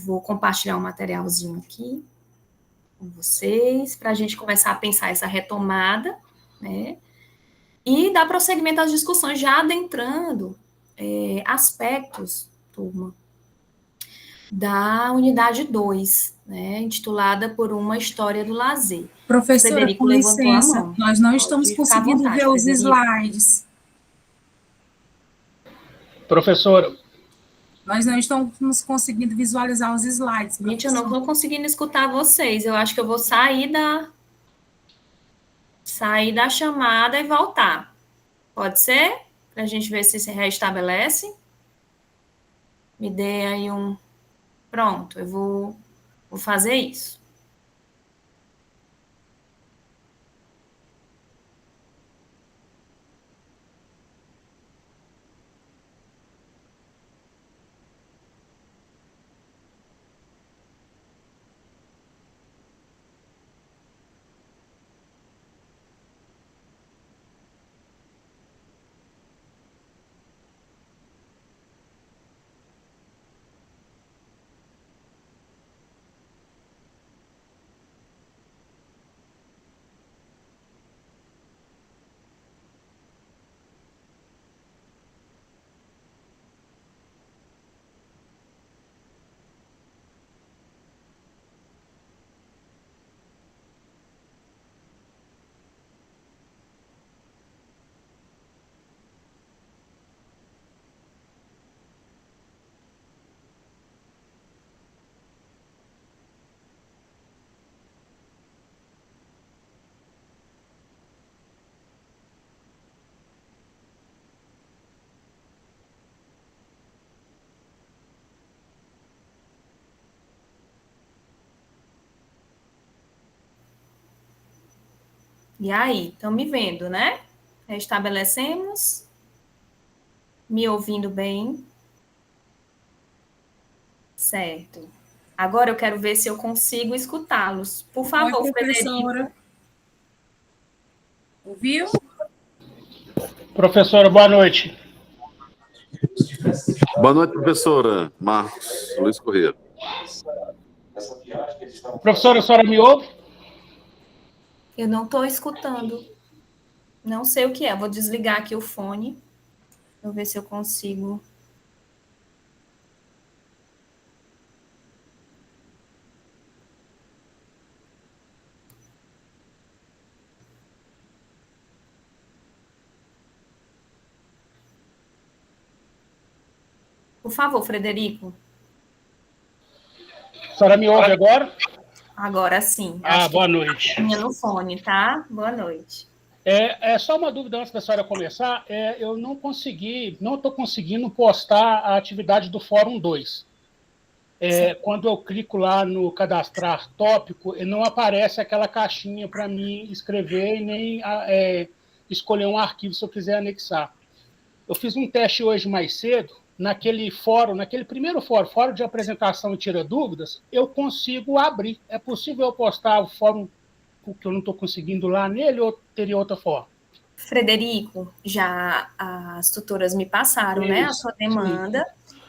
vou compartilhar um materialzinho aqui com vocês, para a gente começar a pensar essa retomada, né? E dar prosseguimento às discussões, já adentrando aspectos, turma, da unidade 2, né, intitulada Por uma História do Lazer. Professora, Frederico com levantou a licença, mão. nós não Pode estamos ficar à conseguindo vontade, ver os Frederico. slides. Professora. Nós não estamos conseguindo visualizar os slides. Gente, eu não estou conseguindo escutar vocês. Eu acho que eu vou sair da chamada e voltar. Pode ser? Para a gente ver se restabelece. Me dê aí um... Pronto, eu vou fazer isso. E aí, estão me vendo, né? Restabelecemos. Me ouvindo bem? Certo. Agora eu quero ver se eu consigo escutá-los. Por favor, Oi, professora. Frederico. Ouviu? Professora, boa noite. Boa noite, professora. Marcos Luiz Corrêa. Professora, a senhora me ouve? Eu não estou escutando. Não sei o que é. Vou desligar aqui o fone. Vou ver se eu consigo. Por favor, Frederico. A senhora me ouve agora? Agora sim. Boa noite. Minha no fone, tá? Boa noite. É só uma dúvida antes da senhora começar. Eu não estou conseguindo postar a atividade do Fórum 2. Quando eu clico lá no cadastrar tópico, não aparece aquela caixinha para mim escrever e nem escolher um arquivo se eu quiser anexar. Eu fiz um teste hoje mais cedo, naquele primeiro fórum de apresentação e tira dúvidas, eu consigo abrir. É possível eu postar o fórum porque eu não estou conseguindo lá nele ou teria outra forma? Frederico, já as tutoras me passaram, né, a sua demanda,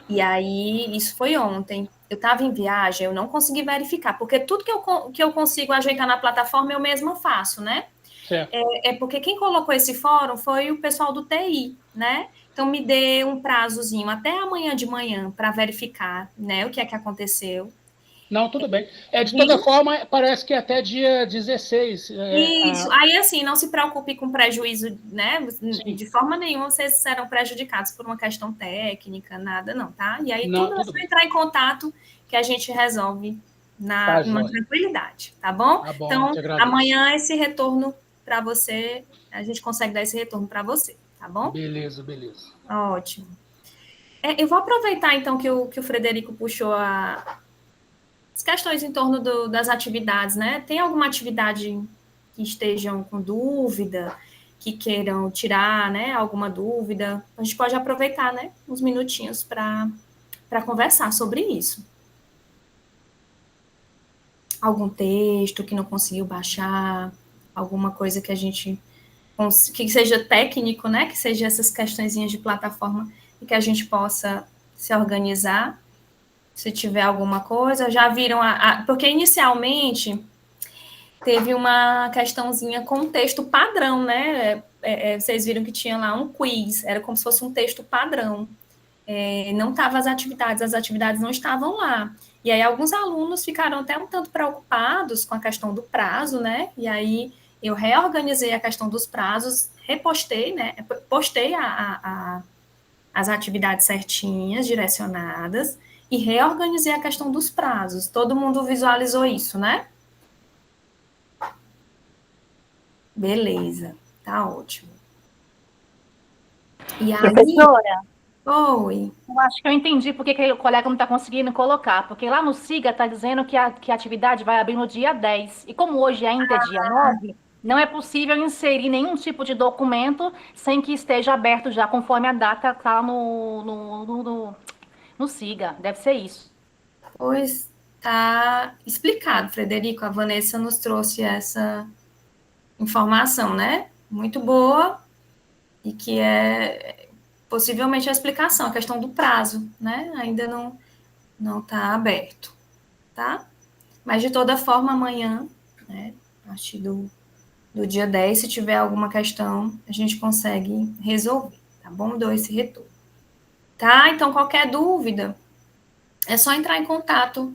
e aí isso foi ontem. Eu estava em viagem, eu não consegui verificar, porque tudo que eu consigo ajeitar na plataforma eu mesma faço, né? Certo. Porque quem colocou esse fórum foi o pessoal do TI, né? Então, me dê um prazozinho até amanhã de manhã para verificar, né, o que é que aconteceu. Não, tudo bem. De toda forma, parece que até dia 16. Isso. Aí, assim, não se preocupe com prejuízo, né? Sim. De forma nenhuma vocês serão prejudicados por uma questão técnica, nada não, tá? E aí, tudo é só entrar em contato que a gente resolve numa tranquilidade, tá bom? Tá bom, então, amanhã esse retorno para você, a gente consegue dar esse retorno para você, tá bom? Beleza. Ótimo. Eu vou aproveitar, então, que o Frederico puxou as questões em torno das atividades, né? Tem alguma atividade que estejam com dúvida, que queiram tirar, né, alguma dúvida? A gente pode aproveitar, né, uns minutinhos para conversar sobre isso. Algum texto que não conseguiu baixar, alguma coisa que a gente... que seja técnico, né, que seja essas questõezinhas de plataforma e que a gente possa se organizar. Se tiver alguma coisa, já viram porque inicialmente teve uma questãozinha com um texto padrão, né? Vocês viram que tinha lá um quiz, era como se fosse um texto padrão. Não estavam as atividades não estavam lá. E aí alguns alunos ficaram até um tanto preocupados com a questão do prazo, né? E aí eu reorganizei a questão dos prazos, repostei, né? Postei as atividades certinhas, direcionadas, e reorganizei a questão dos prazos. Todo mundo visualizou isso, né? Beleza, tá ótimo. E aí... Professora, Oi. eu acho que eu entendi por que o colega não está conseguindo colocar, porque lá no SIGA está dizendo que a atividade vai abrir no dia 10, e como hoje ainda é dia 9, não é possível inserir nenhum tipo de documento sem que esteja aberto já, conforme a data está no SIGA, deve ser isso. Pois tá explicado, Frederico. A Vanessa nos trouxe essa informação, né? Muito boa, e que é possivelmente a explicação, a questão do prazo, né? Ainda não está aberto, tá? Mas, de toda forma, amanhã, né, a partir do dia 10, se tiver alguma questão, a gente consegue resolver, tá bom? Dou esse retorno. Tá? Então, qualquer dúvida, é só entrar em contato.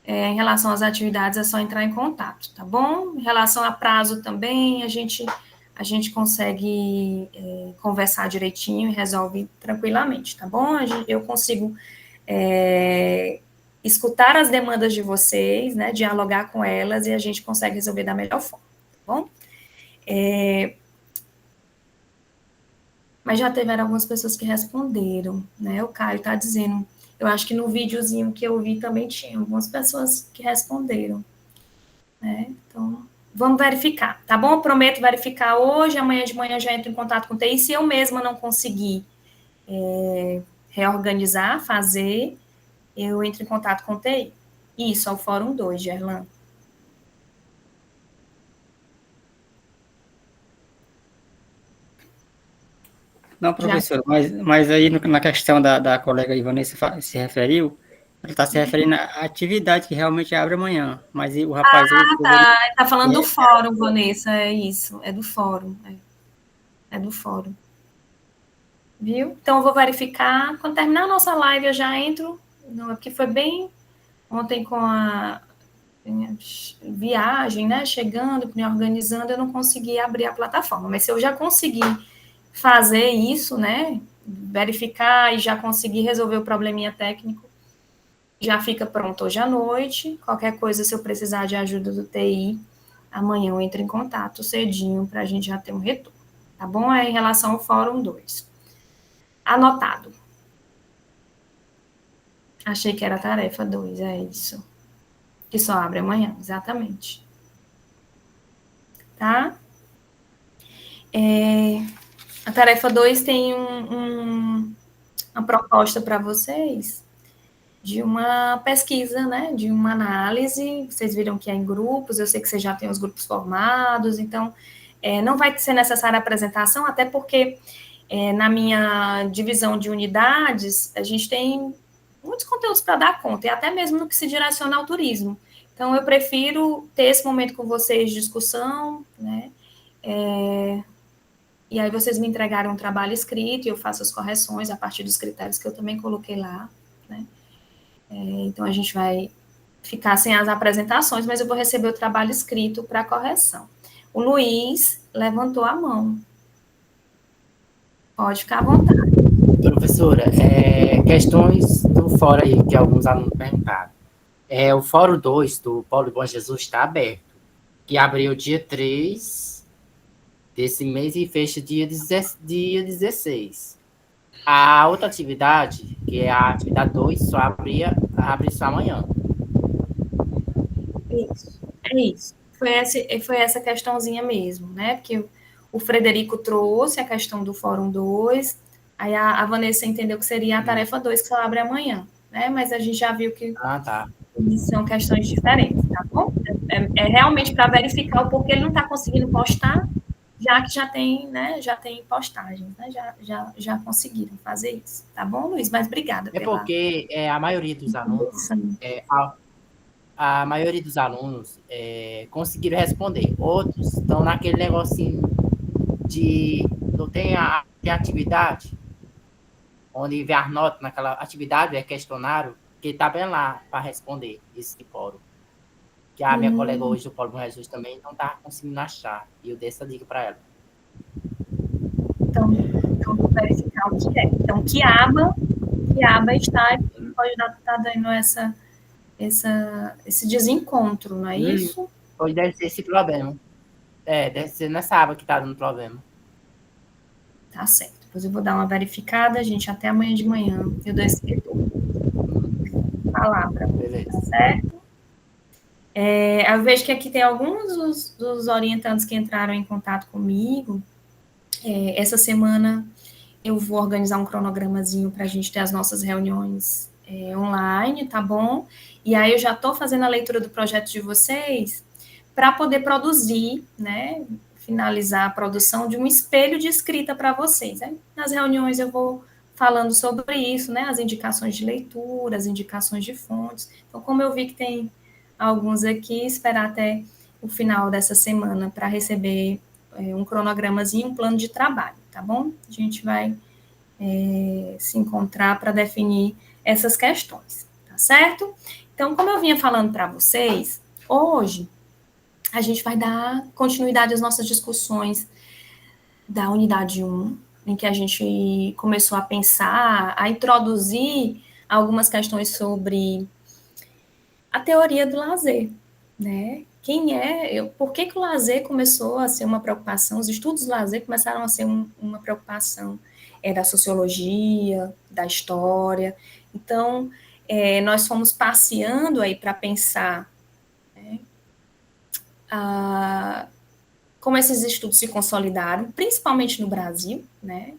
Em relação às atividades, é só entrar em contato, tá bom? Em relação a prazo também, a gente consegue conversar direitinho e resolve tranquilamente, tá bom? Eu consigo escutar as demandas de vocês, né, dialogar com elas, e a gente consegue resolver da melhor forma, tá bom? Mas já tiveram algumas pessoas que responderam, né? O Caio está dizendo, eu acho que no videozinho que eu vi também tinha algumas pessoas que responderam, né? Então, vamos verificar, tá bom? Eu prometo verificar hoje, amanhã de manhã já entro em contato com o TI. Se eu mesma não conseguir reorganizar, fazer, eu entro em contato com o TI. Isso, ao Fórum 2, Gerlan. Não, professor, mas aí na questão da colega Ivanessa se referiu, ela está se referindo à atividade que realmente abre amanhã, mas o rapaz... Tá falando do fórum, Vanessa, é isso, é do fórum, é do fórum. Viu? Então, eu vou verificar, quando terminar a nossa live, eu já entro, porque foi bem ontem com a viagem, né, chegando, me organizando, eu não consegui abrir a plataforma, mas se eu já conseguir fazer isso, né, verificar e já conseguir resolver o probleminha técnico, já fica pronto hoje à noite. Qualquer coisa, se eu precisar de ajuda do TI, amanhã eu entro em contato cedinho para a gente já ter um retorno, tá bom? É em relação ao Fórum 2. Anotado. Achei que era a tarefa 2, é isso. Que só abre amanhã, exatamente. Tá? A tarefa 2 tem uma proposta para vocês de uma pesquisa, né, de uma análise. Vocês viram que é em grupos, eu sei que vocês já têm os grupos formados, então não vai ser necessária a apresentação, até porque na minha divisão de unidades, a gente tem muitos conteúdos para dar conta, e até mesmo no que se direciona ao turismo. Então, eu prefiro ter esse momento com vocês de discussão, né, e aí vocês me entregaram um trabalho escrito, e eu faço as correções a partir dos critérios que eu também coloquei lá, né. Então, a gente vai ficar sem as apresentações, mas eu vou receber o trabalho escrito para correção. O Luiz levantou a mão. Pode ficar à vontade. Professora, questões do fórum aí que alguns alunos perguntaram. O Fórum 2 do Paulo Bom Jesus está aberto, que abriu dia 3 desse mês e fecha dia 16. A outra atividade, que é a atividade 2, só abre só amanhã. Isso, é isso. Foi essa questãozinha mesmo, né? Porque o Frederico trouxe a questão do Fórum 2, aí a Vanessa entendeu que seria a tarefa 2, que só abre amanhã, né? Mas a gente já viu que são questões diferentes, tá bom? É realmente para verificar o porquê ele não está conseguindo postar, já que já tem, né, já tem postagens, né, já conseguiram fazer isso, tá bom, Luiz? Mas obrigada É pela porque a maioria dos alunos, contribuição. a maioria dos alunos conseguiram responder. Outros estão naquele negocinho de não tem atividade, onde vê as notas naquela atividade, é questionário, que tá bem lá para responder esse de fórum. Que a minha colega hoje, o Paulo Bom Jesus, também não tá conseguindo achar. E eu dei essa dica para ela. Então, vou verificar o que é. Então, que aba está, pode estar dando esse desencontro, não é isso? Hoje deve ser esse problema. Deve ser nessa aba que tá dando problema. Tá certo. Depois eu vou dar uma verificada, gente, até amanhã de manhã. Eu dou esse retorno. Palavra. Beleza. Tá certo? Eu vejo que aqui tem alguns dos orientantes que entraram em contato comigo. Essa semana eu vou organizar um cronogramazinho para a gente ter as nossas reuniões online, tá bom? E aí eu já estou fazendo a leitura do projeto de vocês para poder produzir, né? Finalizar a produção de um espelho de escrita para vocês. Né? Nas reuniões eu vou falando sobre isso, né? As indicações de leitura, as indicações de fontes. Então, como eu vi que tem alguns aqui, esperar até o final dessa semana para receber um cronogramazinho, um plano de trabalho, tá bom? A gente vai se encontrar para definir essas questões, tá certo? Então, como eu vinha falando para vocês, hoje a gente vai dar continuidade às nossas discussões da unidade 1, em que a gente começou a pensar, a introduzir algumas questões sobre a teoria do lazer, né? Por que o lazer começou a ser uma preocupação, os estudos do lazer começaram a ser uma preocupação da sociologia, da história. Então, nós fomos passeando aí para pensar, né, como esses estudos se consolidaram, principalmente no Brasil, né?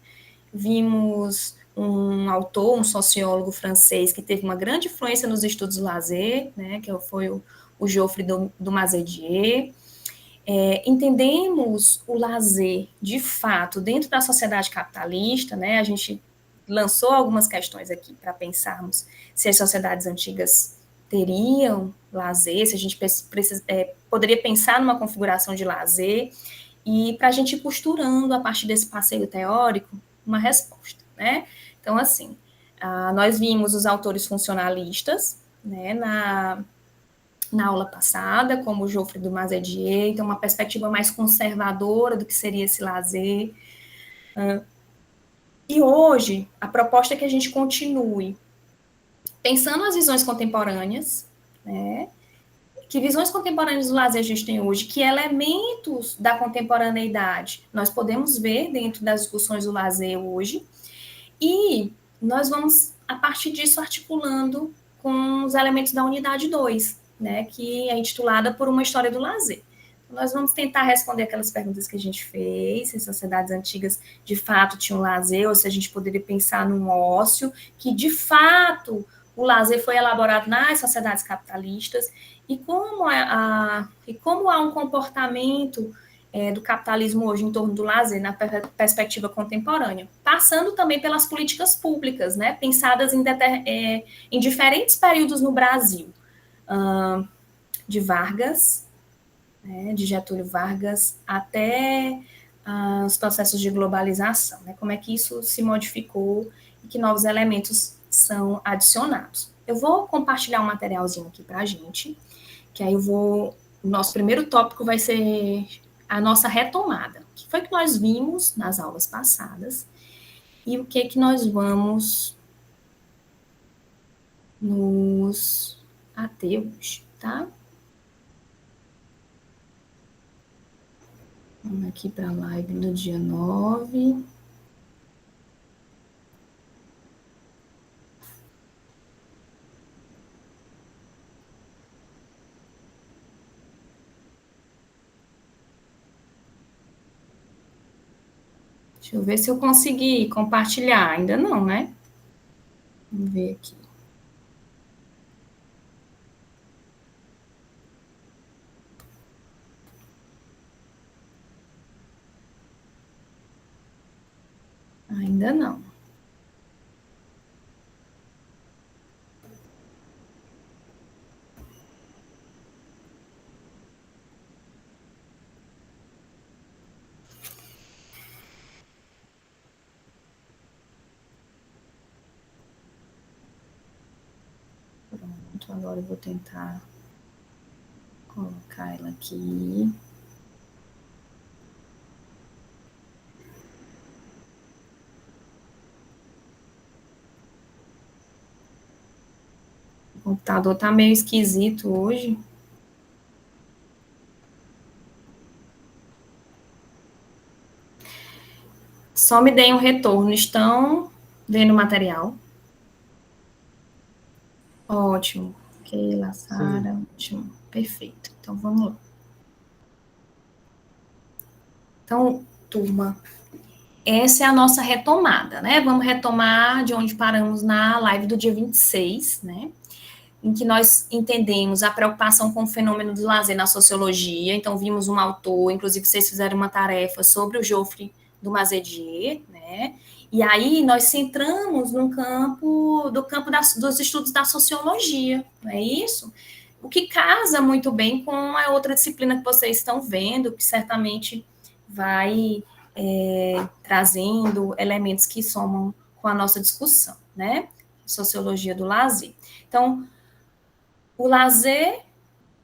Vimos um autor, um sociólogo francês que teve uma grande influência nos estudos do lazer, né, que foi o Geoffroy do Mazetier. Entendemos o lazer, de fato, dentro da sociedade capitalista, né, a gente lançou algumas questões aqui para pensarmos se as sociedades antigas teriam lazer, se a gente poderia pensar numa configuração de lazer, e para a gente ir costurando, a partir desse passeio teórico, uma resposta, né? Então, assim, nós vimos os autores funcionalistas, né, na aula passada, como o Geoffroy do Mazetier, então uma perspectiva mais conservadora do que seria esse lazer. E hoje, a proposta é que a gente continue pensando as visões contemporâneas, né? Que visões contemporâneas do lazer a gente tem hoje, que elementos da contemporaneidade nós podemos ver dentro das discussões do lazer hoje, e nós vamos, a partir disso, articulando com os elementos da unidade 2, né, que é intitulada Por uma História do Lazer. Então, nós vamos tentar responder aquelas perguntas que a gente fez, se as sociedades antigas de fato tinham lazer, ou se a gente poderia pensar num ócio, que de fato o lazer foi elaborado nas sociedades capitalistas, e como há um comportamento do capitalismo hoje em torno do lazer, na perspectiva contemporânea, passando também pelas políticas públicas, né, pensadas em diferentes períodos no Brasil, de Vargas, né, de Getúlio Vargas, até os processos de globalização, né, como é que isso se modificou e que novos elementos são adicionados. Eu vou compartilhar um materialzinho aqui para a gente, que aí o nosso primeiro tópico vai ser a nossa retomada. O que foi que nós vimos nas aulas passadas e o que nós vamos nos ater hoje, tá? Vamos aqui para a live do dia 9. Deixa eu ver se eu consegui compartilhar. Ainda não, né? Vamos ver aqui. Ainda não. Pronto, agora eu vou tentar colocar ela aqui. O computador tá meio esquisito hoje. Só me deem um retorno. Estão vendo o material? Ótimo. Keila, Sara, ótimo. Perfeito. Então, vamos lá. Então, turma, essa é a nossa retomada, né? Vamos retomar de onde paramos na live do dia 26, né? Em que nós entendemos a preocupação com o fenômeno do lazer na sociologia. Então, vimos um autor, inclusive vocês fizeram uma tarefa sobre o Geoffrey do Mazedier, né? E aí nós centramos no campo dos estudos da sociologia, não é isso? O que casa muito bem com a outra disciplina que vocês estão vendo, que certamente vai trazendo elementos que somam com a nossa discussão, né? Sociologia do lazer. Então, o lazer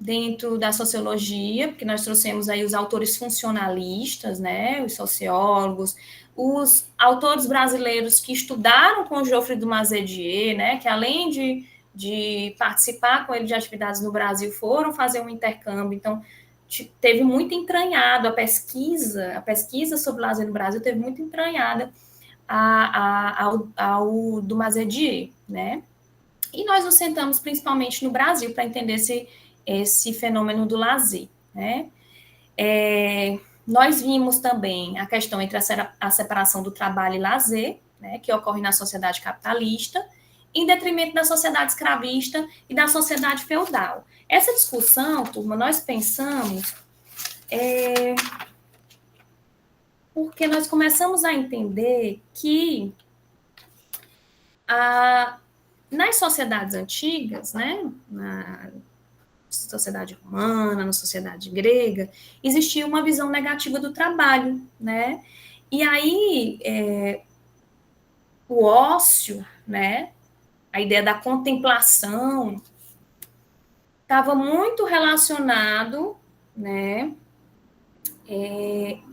dentro da sociologia, porque nós trouxemos aí os autores funcionalistas, né, os sociólogos, os autores brasileiros que estudaram com o Geoffrey do Mazedier, né, que além de participar com ele de atividades no Brasil, foram fazer um intercâmbio, então teve muito entranhado a pesquisa sobre o lazer no Brasil teve muito entranhada ao do Mazedier, né, e nós nos sentamos principalmente no Brasil para entender esse fenômeno do lazer, né? Nós vimos também a questão entre a separação do trabalho e lazer, né, que ocorre na sociedade capitalista, em detrimento da sociedade escravista e da sociedade feudal. Essa discussão, turma, nós pensamos porque nós começamos a entender que nas sociedades antigas, né, na sociedade romana, na sociedade grega, existia uma visão negativa do trabalho, né? E aí, o ócio, né, a ideia da contemplação, estava muito relacionado, né,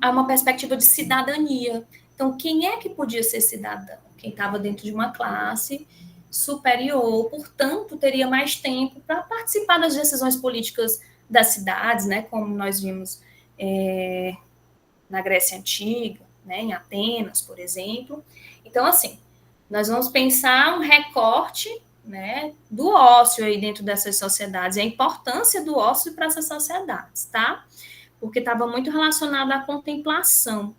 a uma perspectiva de cidadania. Então, quem é que podia ser cidadão? Quem estava dentro de uma classe superior, portanto, teria mais tempo para participar das decisões políticas das cidades, né, como nós vimos na Grécia Antiga, né, em Atenas, por exemplo. Então, assim, nós vamos pensar um recorte, né, do ócio aí dentro dessas sociedades, e a importância do ócio para essas sociedades, tá? Porque estava muito relacionado à contemplação.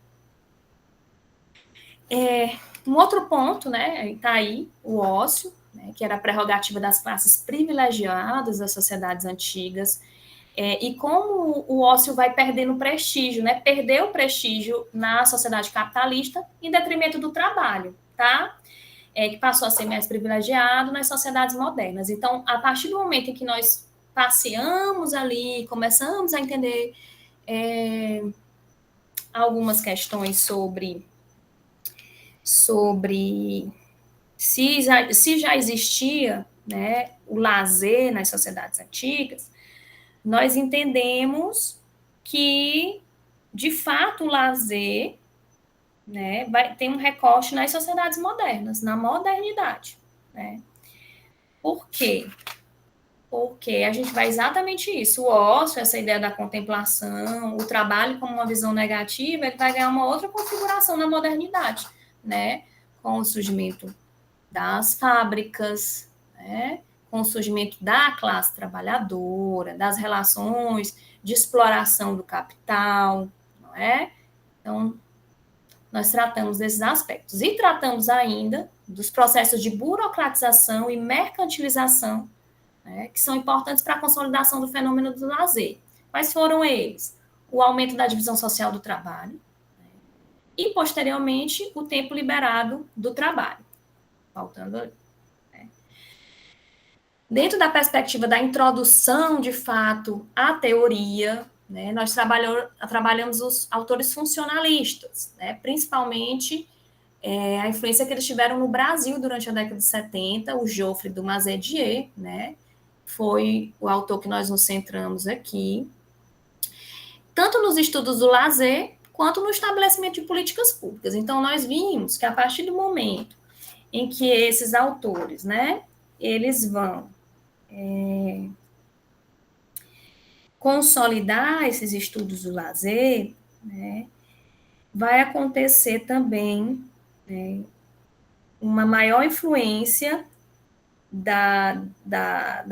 Um outro ponto, né, está aí o ócio, né, que era a prerrogativa das classes privilegiadas das sociedades antigas, e como o ócio vai perdendo prestígio, né, perdeu o prestígio na sociedade capitalista em detrimento do trabalho, tá? Que passou a ser mais privilegiado nas sociedades modernas. Então, a partir do momento em que nós passeamos ali, começamos a entender algumas questões sobre se já existia, né, o lazer nas sociedades antigas, nós entendemos que, de fato, o lazer, né, tem um recorte nas sociedades modernas, na modernidade, né? Por quê? Porque a gente vai exatamente isso, o ócio, essa ideia da contemplação, o trabalho como uma visão negativa, ele vai ganhar uma outra configuração na modernidade, né? Com o surgimento das fábricas, né? Com o surgimento da classe trabalhadora, das relações de exploração do capital, não é? Então, nós tratamos desses aspectos. E tratamos ainda dos processos de burocratização e mercantilização, né, que são importantes para a consolidação do fenômeno do lazer. Quais foram eles? O aumento da divisão social do trabalho, né, e, posteriormente, o tempo liberado do trabalho. Faltando ali. Dentro da perspectiva da introdução, de fato, à teoria, né, nós trabalhamos os autores funcionalistas, né, principalmente a influência que eles tiveram no Brasil durante a década de 70, o Geoffrey du Mazetier, né, foi o autor que nós nos centramos aqui, tanto nos estudos do lazer, quanto no estabelecimento de políticas públicas. Então, nós vimos que a partir do momento em que esses autores, né, eles vão consolidar esses estudos do lazer, né, vai acontecer também, né, uma maior influência da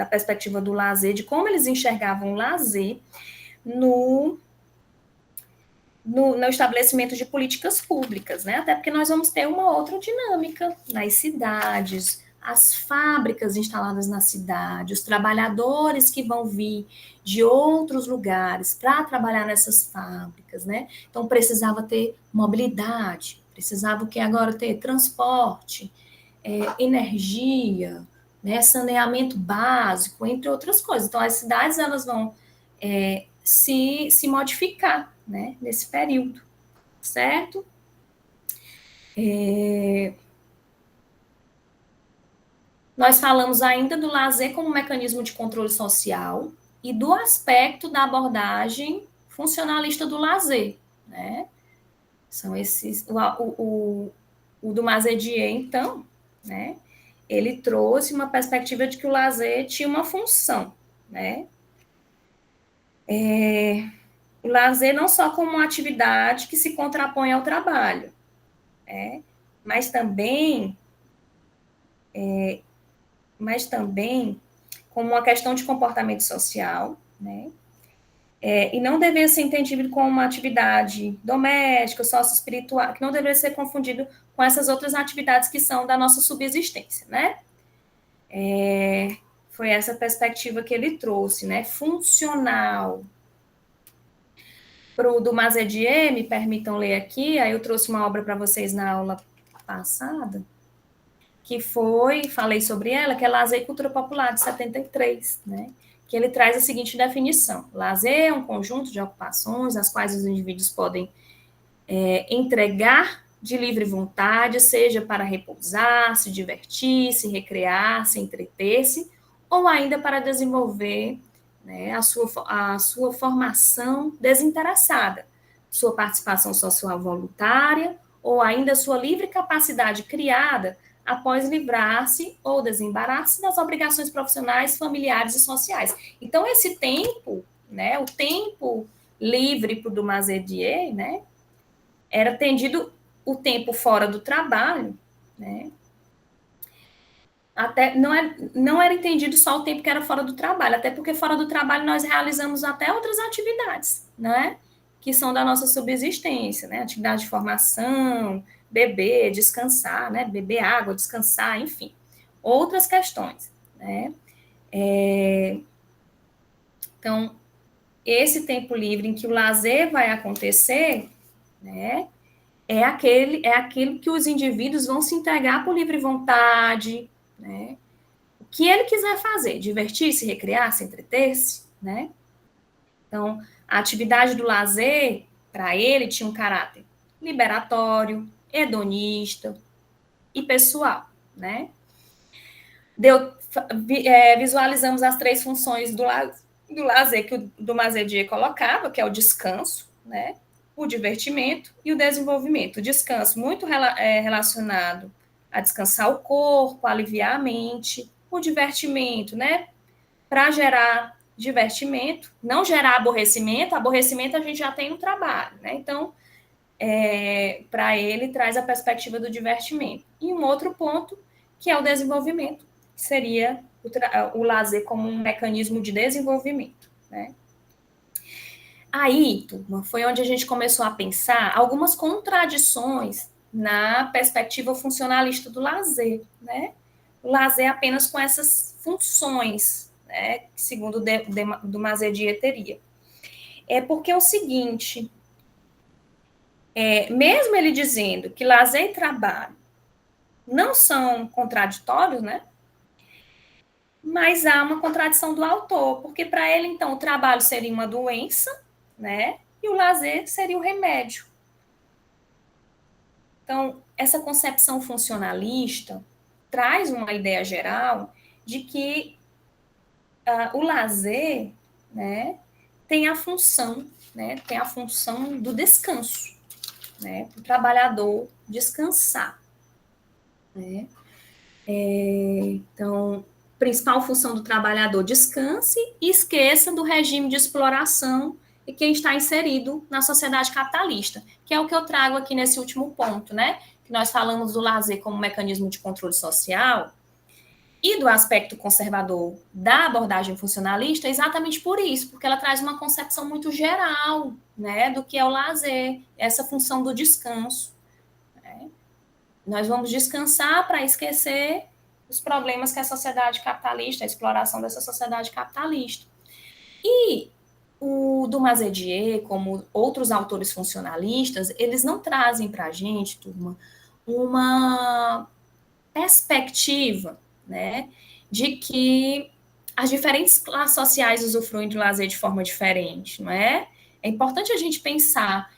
perspectiva do lazer, de como eles enxergavam o lazer no estabelecimento de políticas públicas, né? Até porque nós vamos ter uma outra dinâmica nas cidades, as fábricas instaladas na cidade, os trabalhadores que vão vir de outros lugares para trabalhar nessas fábricas, né? Então, precisava ter mobilidade, precisava o que agora ter transporte, energia, né? Saneamento básico, entre outras coisas. Então, as cidades, elas vão se modificar, né? Nesse período, certo? Nós falamos ainda do lazer como mecanismo de controle social e do aspecto da abordagem funcionalista do lazer, né? São esses... O do Mazetier, então, né? Ele trouxe uma perspectiva de que o lazer tinha uma função, né? O lazer não só como uma atividade que se contrapõe ao trabalho, mas também como uma questão de comportamento social, né? E não deveria ser entendido como uma atividade doméstica, sócio-espiritual, que não deveria ser confundido com essas outras atividades que são da nossa subsistência, né? Foi essa perspectiva que ele trouxe, né? Funcional. Para o do Mazetier, me permitam ler aqui, aí eu trouxe uma obra para vocês na aula passada, que falei sobre ela, que é Lazer e Cultura Popular, de 73, né? Que ele traz a seguinte definição: lazer é um conjunto de ocupações às quais os indivíduos podem entregar de livre vontade, seja para repousar, se divertir, se recrear, se entreter-se, ou ainda para desenvolver, né, a sua formação desinteressada, sua participação social voluntária, ou ainda a sua livre capacidade criada após livrar-se ou desembaraçar-se das obrigações profissionais, familiares e sociais. Então, esse tempo, né, o tempo livre para o du Mazetier, né, era atendido o tempo fora do trabalho, né, até não era entendido só o tempo que era fora do trabalho, até porque fora do trabalho nós realizamos até outras atividades, né, que são da nossa subsistência, né, atividade de formação, beber, descansar, né, beber água, descansar, enfim, outras questões, né. Então, esse tempo livre em que o lazer vai acontecer, né, é aquilo que os indivíduos vão se entregar por livre vontade, né, o que ele quiser fazer, divertir-se, recrear-se, entreter-se, né. Então, a atividade do lazer, para ele, tinha um caráter liberatório, hedonista e pessoal, né. Visualizamos as três funções do lazer que o du Mazetier colocava, que é o descanso, né, o divertimento e o desenvolvimento. O descanso muito relacionado a descansar o corpo, aliviar a mente. O divertimento, né, para gerar divertimento, não gerar aborrecimento. Aborrecimento a gente já tem no trabalho, né? Então, para ele, traz a perspectiva do divertimento. E um outro ponto, que é o desenvolvimento, que seria o lazer como um mecanismo de desenvolvimento, né? Aí, turma, foi onde a gente começou a pensar algumas contradições na perspectiva funcionalista do lazer, né? O lazer apenas com essas funções, né, segundo o du Mazetier teria. Porque é o seguinte, mesmo ele dizendo que lazer e trabalho não são contraditórios, né? Mas há uma contradição do autor, porque para ele, então, o trabalho seria uma doença, né? E o lazer seria o remédio. Então, essa concepção funcionalista traz uma ideia geral de que o lazer, né, tem a função, né, tem a função do descanso, né, para o trabalhador descansar, né. Então, principal função do trabalhador, descanse e esqueça do regime de exploração e quem está inserido na sociedade capitalista, que é o que eu trago aqui nesse último ponto, né? Que nós falamos do lazer como mecanismo de controle social e do aspecto conservador da abordagem funcionalista, exatamente por isso, porque ela traz uma concepção muito geral, né, do que é o lazer, essa função do descanso. Né? Nós vamos descansar para esquecer os problemas que a sociedade capitalista, a exploração dessa sociedade capitalista. E o Dumazedier, como outros autores funcionalistas, eles não trazem para a gente, turma, uma perspectiva, né, de que as diferentes classes sociais usufruem do lazer de forma diferente, não é? É importante a gente pensar,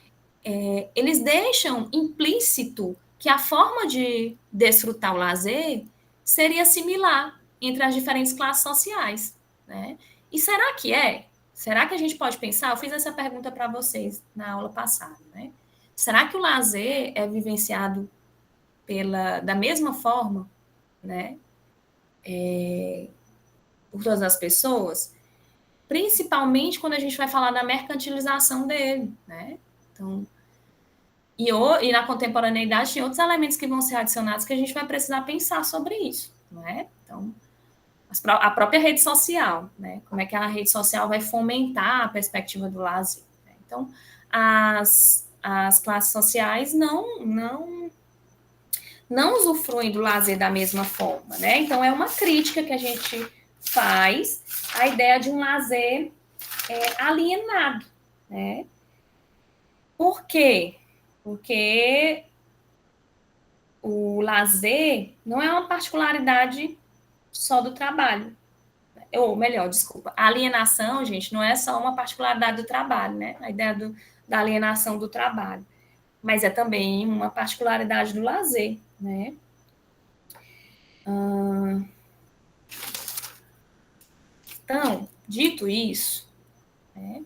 eles deixam implícito que a forma de desfrutar o lazer seria similar entre as diferentes classes sociais, né? E será que é? Será que a gente pode pensar? Eu fiz essa pergunta para vocês na aula passada, né? Será que o lazer é vivenciado da mesma forma, né? Por todas as pessoas? Principalmente quando a gente vai falar da mercantilização dele, né? Então, e na contemporaneidade tem outros elementos que vão ser adicionados que a gente vai precisar pensar sobre isso, não é? Então, a própria rede social, né? Como é que a rede social vai fomentar a perspectiva do lazer. Né? Então, as classes sociais não usufruem do lazer da mesma forma, né? Então, é uma crítica que a gente faz à ideia de um lazer alienado, né? Por quê? Porque o lazer não é uma particularidade só do trabalho. Ou melhor, desculpa, a alienação, gente, não é só uma particularidade do trabalho, né? A ideia da alienação do trabalho. Mas é também uma particularidade do lazer, né? Então, dito isso, né,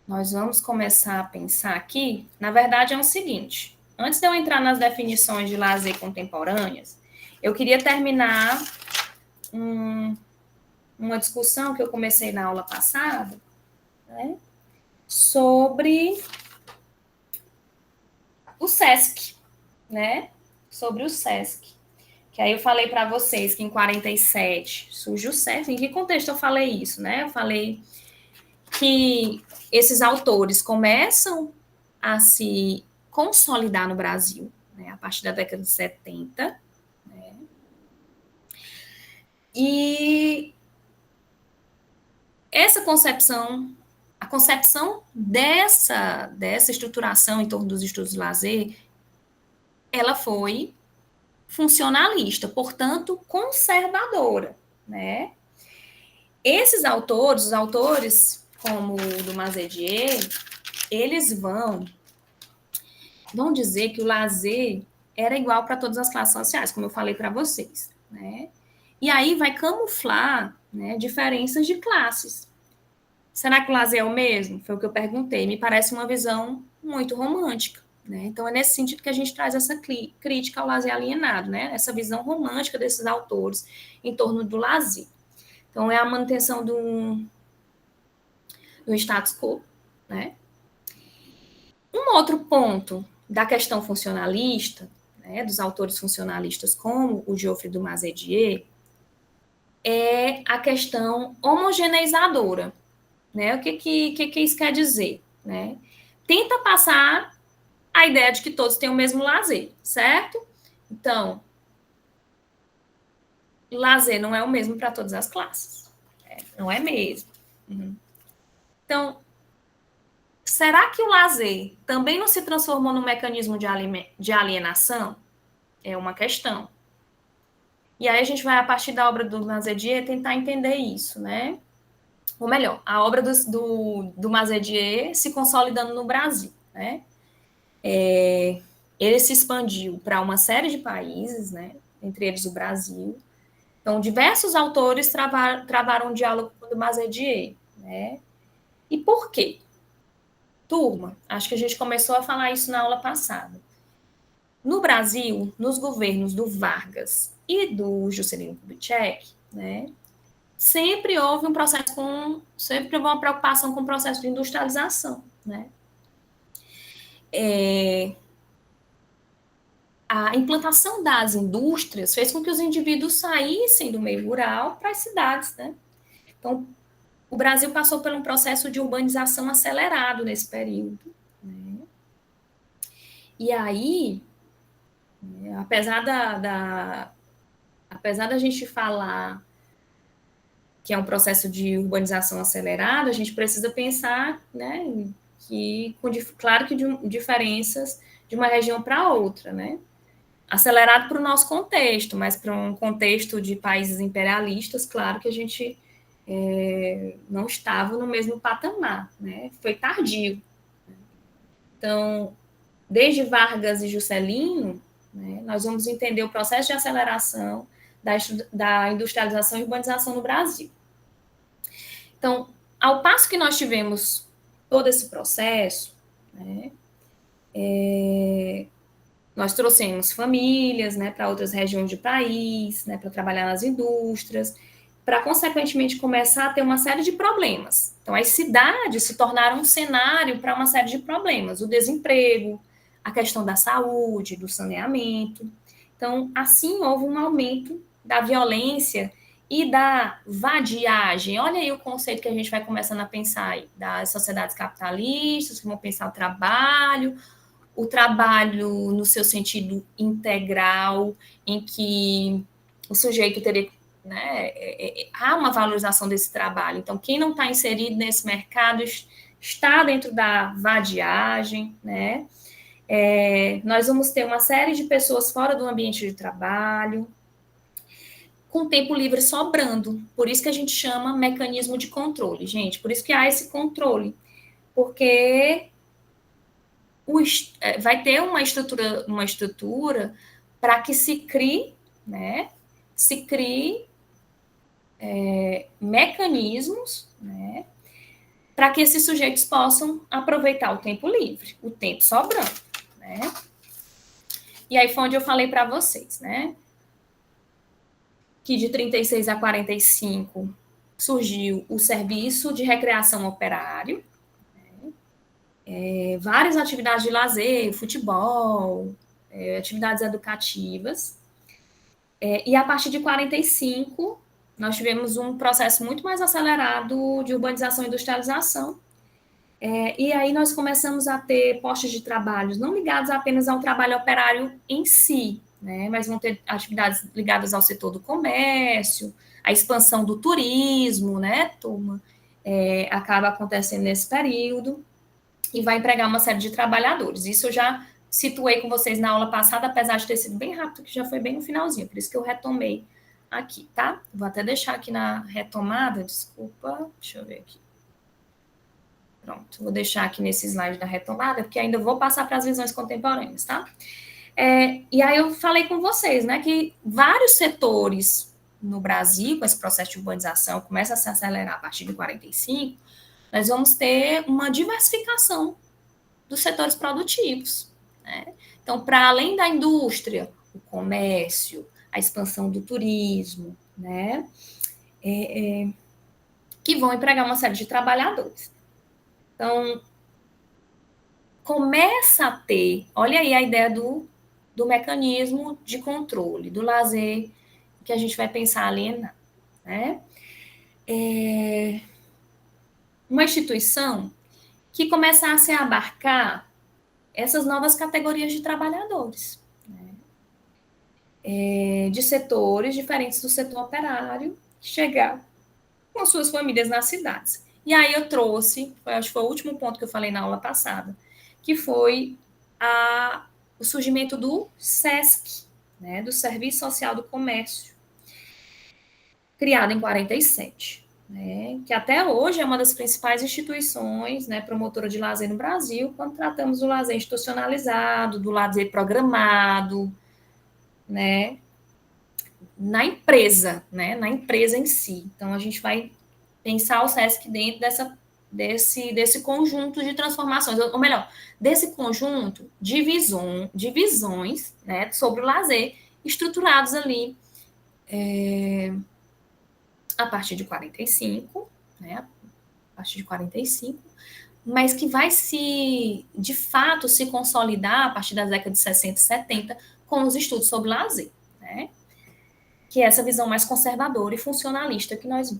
nós vamos começar a pensar aqui, na verdade é o seguinte, antes de eu entrar nas definições de lazer contemporâneas, eu queria terminar uma discussão que eu comecei na aula passada, né, sobre o SESC, né, sobre o SESC. Que aí eu falei para vocês que em 47 surge o SESC. Em que contexto eu falei isso, né? Eu falei que esses autores começam a se consolidar no Brasil, né, a partir da década de 70, né? E essa concepção, a concepção dessa estruturação em torno dos estudos de lazer, ela foi funcionalista, portanto, conservadora, né? Esses autores, os autores como o Dumazedier, eles vão dizer que o lazer era igual para todas as classes sociais, como eu falei para vocês, né? E aí vai camuflar, né, diferenças de classes. Será que o lazer é o mesmo? Foi o que eu perguntei. Me parece uma visão muito romântica. Né? Então, é nesse sentido que a gente traz essa crítica ao lazer alienado, né? Essa visão romântica desses autores em torno do lazer. Então, é a manutenção do status quo. Né? Um outro ponto da questão funcionalista, né, dos autores funcionalistas como o Geoffrey Dumazedier, é a questão homogeneizadora. Né? O que isso quer dizer? Né? Tenta passar a ideia de que todos têm o mesmo lazer, certo? Então, lazer não é o mesmo para todas as classes. Não é mesmo. Então, será que o lazer também não se transformou num mecanismo de alienação? É uma questão. E aí a gente vai, a partir da obra do Mazedier, tentar entender isso, né? Ou melhor, a obra do Mazedier se consolidando no Brasil, né? Ele se expandiu para uma série de países, né? Entre eles o Brasil. Então, diversos autores travaram um diálogo com o Mazedier, né? E por quê? Turma, acho que a gente começou a falar isso na aula passada. No Brasil, nos governos do Vargas e do Juscelino Kubitschek, né, sempre houve sempre houve uma preocupação com o processo de industrialização, né? A implantação das indústrias fez com que os indivíduos saíssem do meio rural para as cidades, né? Então, o Brasil passou por um processo de urbanização acelerado nesse período, né? E aí, apesar da gente falar que é um processo de urbanização acelerado, a gente precisa pensar, né, que, claro que de diferenças de uma região para outra, né? Acelerado para o nosso contexto, mas para um contexto de países imperialistas, claro que a gente não estava no mesmo patamar, né? Foi tardio. Então, desde Vargas e Juscelino, né, nós vamos entender o processo de aceleração da industrialização e urbanização no Brasil. Então, ao passo que nós tivemos todo esse processo, né, nós trouxemos famílias, né, para outras regiões do país, né, para trabalhar nas indústrias, para, consequentemente, começar a ter uma série de problemas. Então, as cidades se tornaram um cenário para uma série de problemas, o desemprego, a questão da saúde, do saneamento. Então, assim, houve um aumento da violência e da vadiagem. Olha aí o conceito que a gente vai começando a pensar aí, das sociedades capitalistas, que vão pensar o trabalho no seu sentido integral, em que o sujeito teria, né, há uma valorização desse trabalho. Então, quem não está inserido nesse mercado está dentro da vadiagem, né? Nós vamos ter uma série de pessoas fora do ambiente de trabalho, com tempo livre sobrando. Por isso que a gente chama mecanismo de controle, gente. Por isso que há esse controle. Porque vai ter uma estrutura para que se crie, né? Se crie mecanismos, né? Para que esses sujeitos possam aproveitar o tempo livre, o tempo sobrando, né? E aí foi onde eu falei para vocês, né? Que de 36 a 45 surgiu o serviço de recreação operário, né? Várias atividades de lazer, futebol, atividades educativas. E a partir de 45, nós tivemos um processo muito mais acelerado de urbanização e industrialização. E aí nós começamos a ter postos de trabalho não ligados apenas ao trabalho operário em si, né, mas vão ter atividades ligadas ao setor do comércio, a expansão do turismo, né, turma, acaba acontecendo nesse período, e vai empregar uma série de trabalhadores. Isso eu já situei com vocês na aula passada, apesar de ter sido bem rápido, que já foi bem no finalzinho, por isso que eu retomei aqui, tá? Vou até deixar aqui na retomada, desculpa, deixa eu ver aqui. Pronto, vou deixar aqui nesse slide da retomada, porque ainda vou passar para as visões contemporâneas, tá? E aí eu falei com vocês, né, que vários setores no Brasil, com esse processo de urbanização, começa a se acelerar a partir de 45, nós vamos ter uma diversificação dos setores produtivos, né? Então, para além da indústria, o comércio, a expansão do turismo, né, que vão empregar uma série de trabalhadores. Então, começa a ter, olha aí a ideia do mecanismo de controle, do lazer, que a gente vai pensar alienar, né? Uma instituição que começasse a abarcar essas novas categorias de trabalhadores, né? De setores diferentes do setor operário, que chegar com suas famílias nas cidades. E aí eu trouxe, acho que foi o último ponto que eu falei na aula passada, que foi o surgimento do SESC, né, do Serviço Social do Comércio, criado em 47, né, que até hoje é uma das principais instituições, né, promotora de lazer no Brasil, quando tratamos do lazer institucionalizado, do lazer programado, né, na empresa, né, na empresa em si. Então, a gente vai pensar o SESC dentro desse conjunto de transformações, ou melhor, desse conjunto de visões, né, sobre o lazer, estruturados ali a partir de 45, né, a partir de 45, mas que vai de fato, se consolidar a partir das décadas de 60 e 70 com os estudos sobre lazer, né, que é essa visão mais conservadora e funcionalista que nós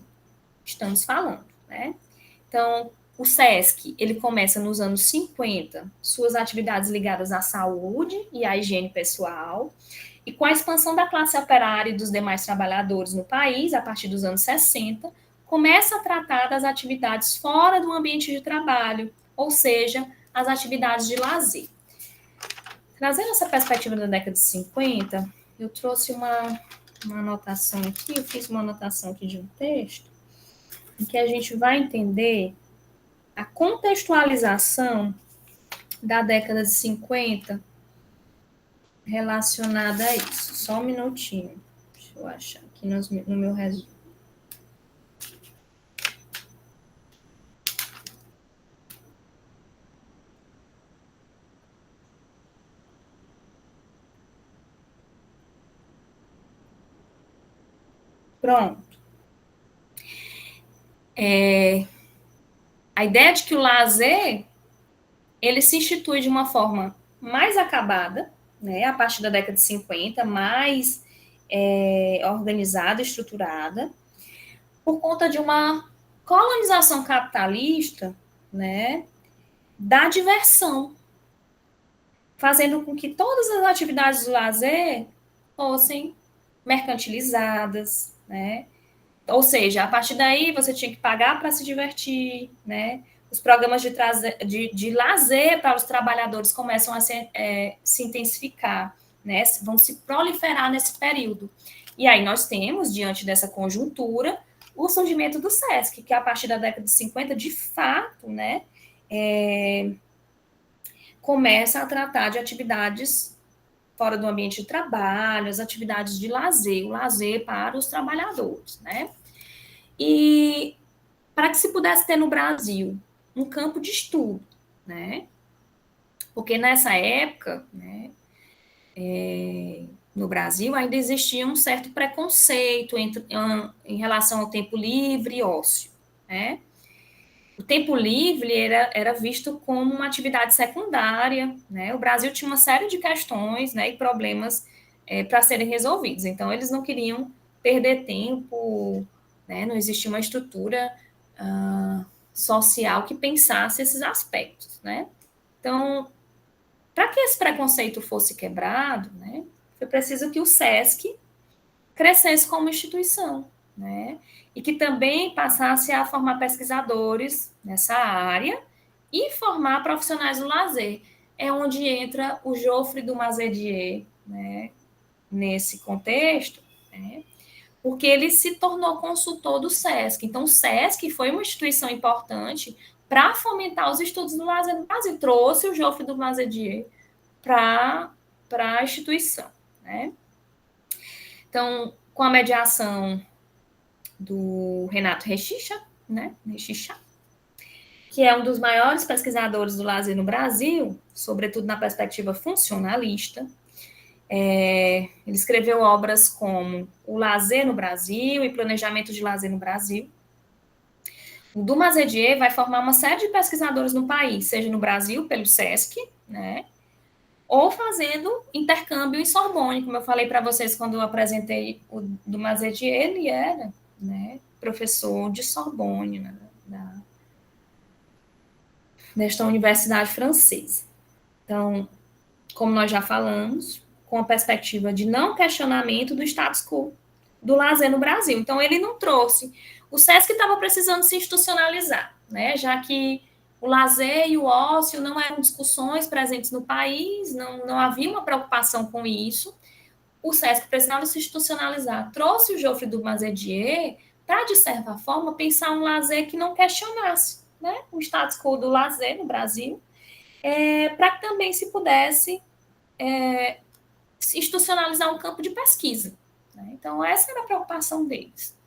estamos falando, né. Então, o SESC, ele começa nos anos 50, suas atividades ligadas à saúde e à higiene pessoal, e com a expansão da classe operária e dos demais trabalhadores no país, a partir dos anos 60, começa a tratar das atividades fora do ambiente de trabalho, ou seja, as atividades de lazer. Trazendo essa perspectiva da década de 50, eu trouxe uma anotação aqui, eu fiz uma anotação aqui de um texto, em que a gente vai entender a contextualização da década de 50 relacionada a isso. Só um minutinho. Deixa eu achar aqui no meu resumo. Pronto. A ideia de que o lazer ele se institui de uma forma mais acabada, né, a partir da década de 50, mais organizada, estruturada, por conta de uma colonização capitalista, né, da diversão, fazendo com que todas as atividades do lazer fossem mercantilizadas, né, ou seja, a partir daí você tinha que pagar para se divertir, né, os programas de lazer para os trabalhadores começam a se intensificar, né, vão se proliferar nesse período. E aí nós temos, diante dessa conjuntura, o surgimento do SESC, que a partir da década de 50, de fato, né, começa a tratar de atividades fora do ambiente de trabalho, as atividades de lazer, o lazer para os trabalhadores, né? E para que se pudesse ter no Brasil um campo de estudo, né? Porque nessa época, né, no Brasil ainda existia um certo preconceito em relação ao tempo livre e ócio, né? O tempo livre era visto como uma atividade secundária, né? O Brasil tinha uma série de questões, né, e problemas para serem resolvidos. Então, eles não queriam perder tempo, né? Não existia uma estrutura social que pensasse esses aspectos, né? Então, para que esse preconceito fosse quebrado, né, foi preciso que o SESC crescesse como instituição, né, e que também passasse a formar pesquisadores nessa área e formar profissionais do lazer. É onde entra o Geoffrey du Mazedier, né, nesse contexto, né, porque ele se tornou consultor do SESC. Então, o SESC foi uma instituição importante para fomentar os estudos do lazer no Brasil. Trouxe o Geoffrey du Mazedier para a instituição, né? Então, com a mediação do Renato Rechicha, né? Rechicha, que é um dos maiores pesquisadores do lazer no Brasil, sobretudo na perspectiva funcionalista. Ele escreveu obras como O Lazer no Brasil e Planejamento de Lazer no Brasil. O du Mazedier vai formar uma série de pesquisadores no país, seja no Brasil, pelo SESC, né, ou fazendo intercâmbio em Sorbonne, como eu falei para vocês quando eu apresentei o du Mazedier, ele era, né, professor de Sorbonne, né, nesta universidade francesa. Então, como nós já falamos, com a perspectiva de não questionamento do status quo, do lazer no Brasil. Então, ele não trouxe. O SESC estava precisando se institucionalizar, né? Já que o lazer e o ócio não eram discussões presentes no país, não havia uma preocupação com isso. O SESC precisava se institucionalizar. Trouxe o Geoffroy de Mazetier para, de certa forma, pensar um lazer que não questionasse, né, o status quo do lazer no Brasil, para que também se pudesse institucionalizar um campo de pesquisa. Né? Então, essa era a preocupação deles.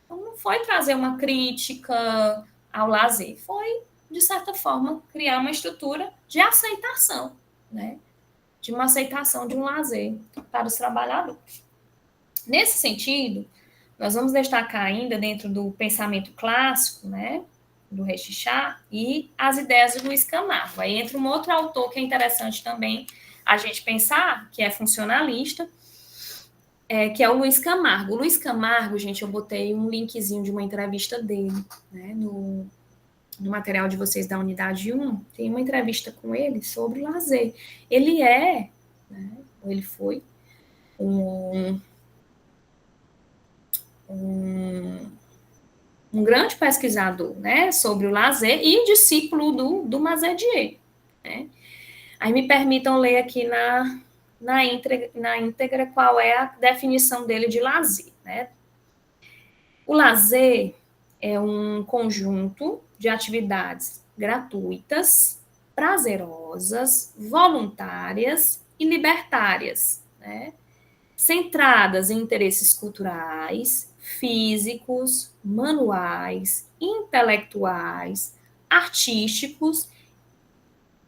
Então, não foi trazer uma crítica ao lazer, foi, de certa forma, criar uma estrutura de aceitação, né? De uma aceitação de um lazer para os trabalhadores. Nesse sentido, nós vamos destacar ainda dentro do pensamento clássico, né, do Rechichat, e as ideias de Luiz Camargo. Aí entra um outro autor que é interessante também a gente pensar, que é funcionalista, que é o Luiz Camargo. O Luiz Camargo, gente, eu botei um linkzinho de uma entrevista dele, né, no material de vocês da unidade 1, tem uma entrevista com ele sobre lazer. Ele ele foi um grande pesquisador, né, sobre o lazer e discípulo do Mazetier, né? Aí me permitam ler aqui na íntegra qual é a definição dele de lazer, né? O lazer é um conjunto de atividades gratuitas, prazerosas, voluntárias e libertárias, né? Centradas em interesses culturais, físicos, manuais, intelectuais, artísticos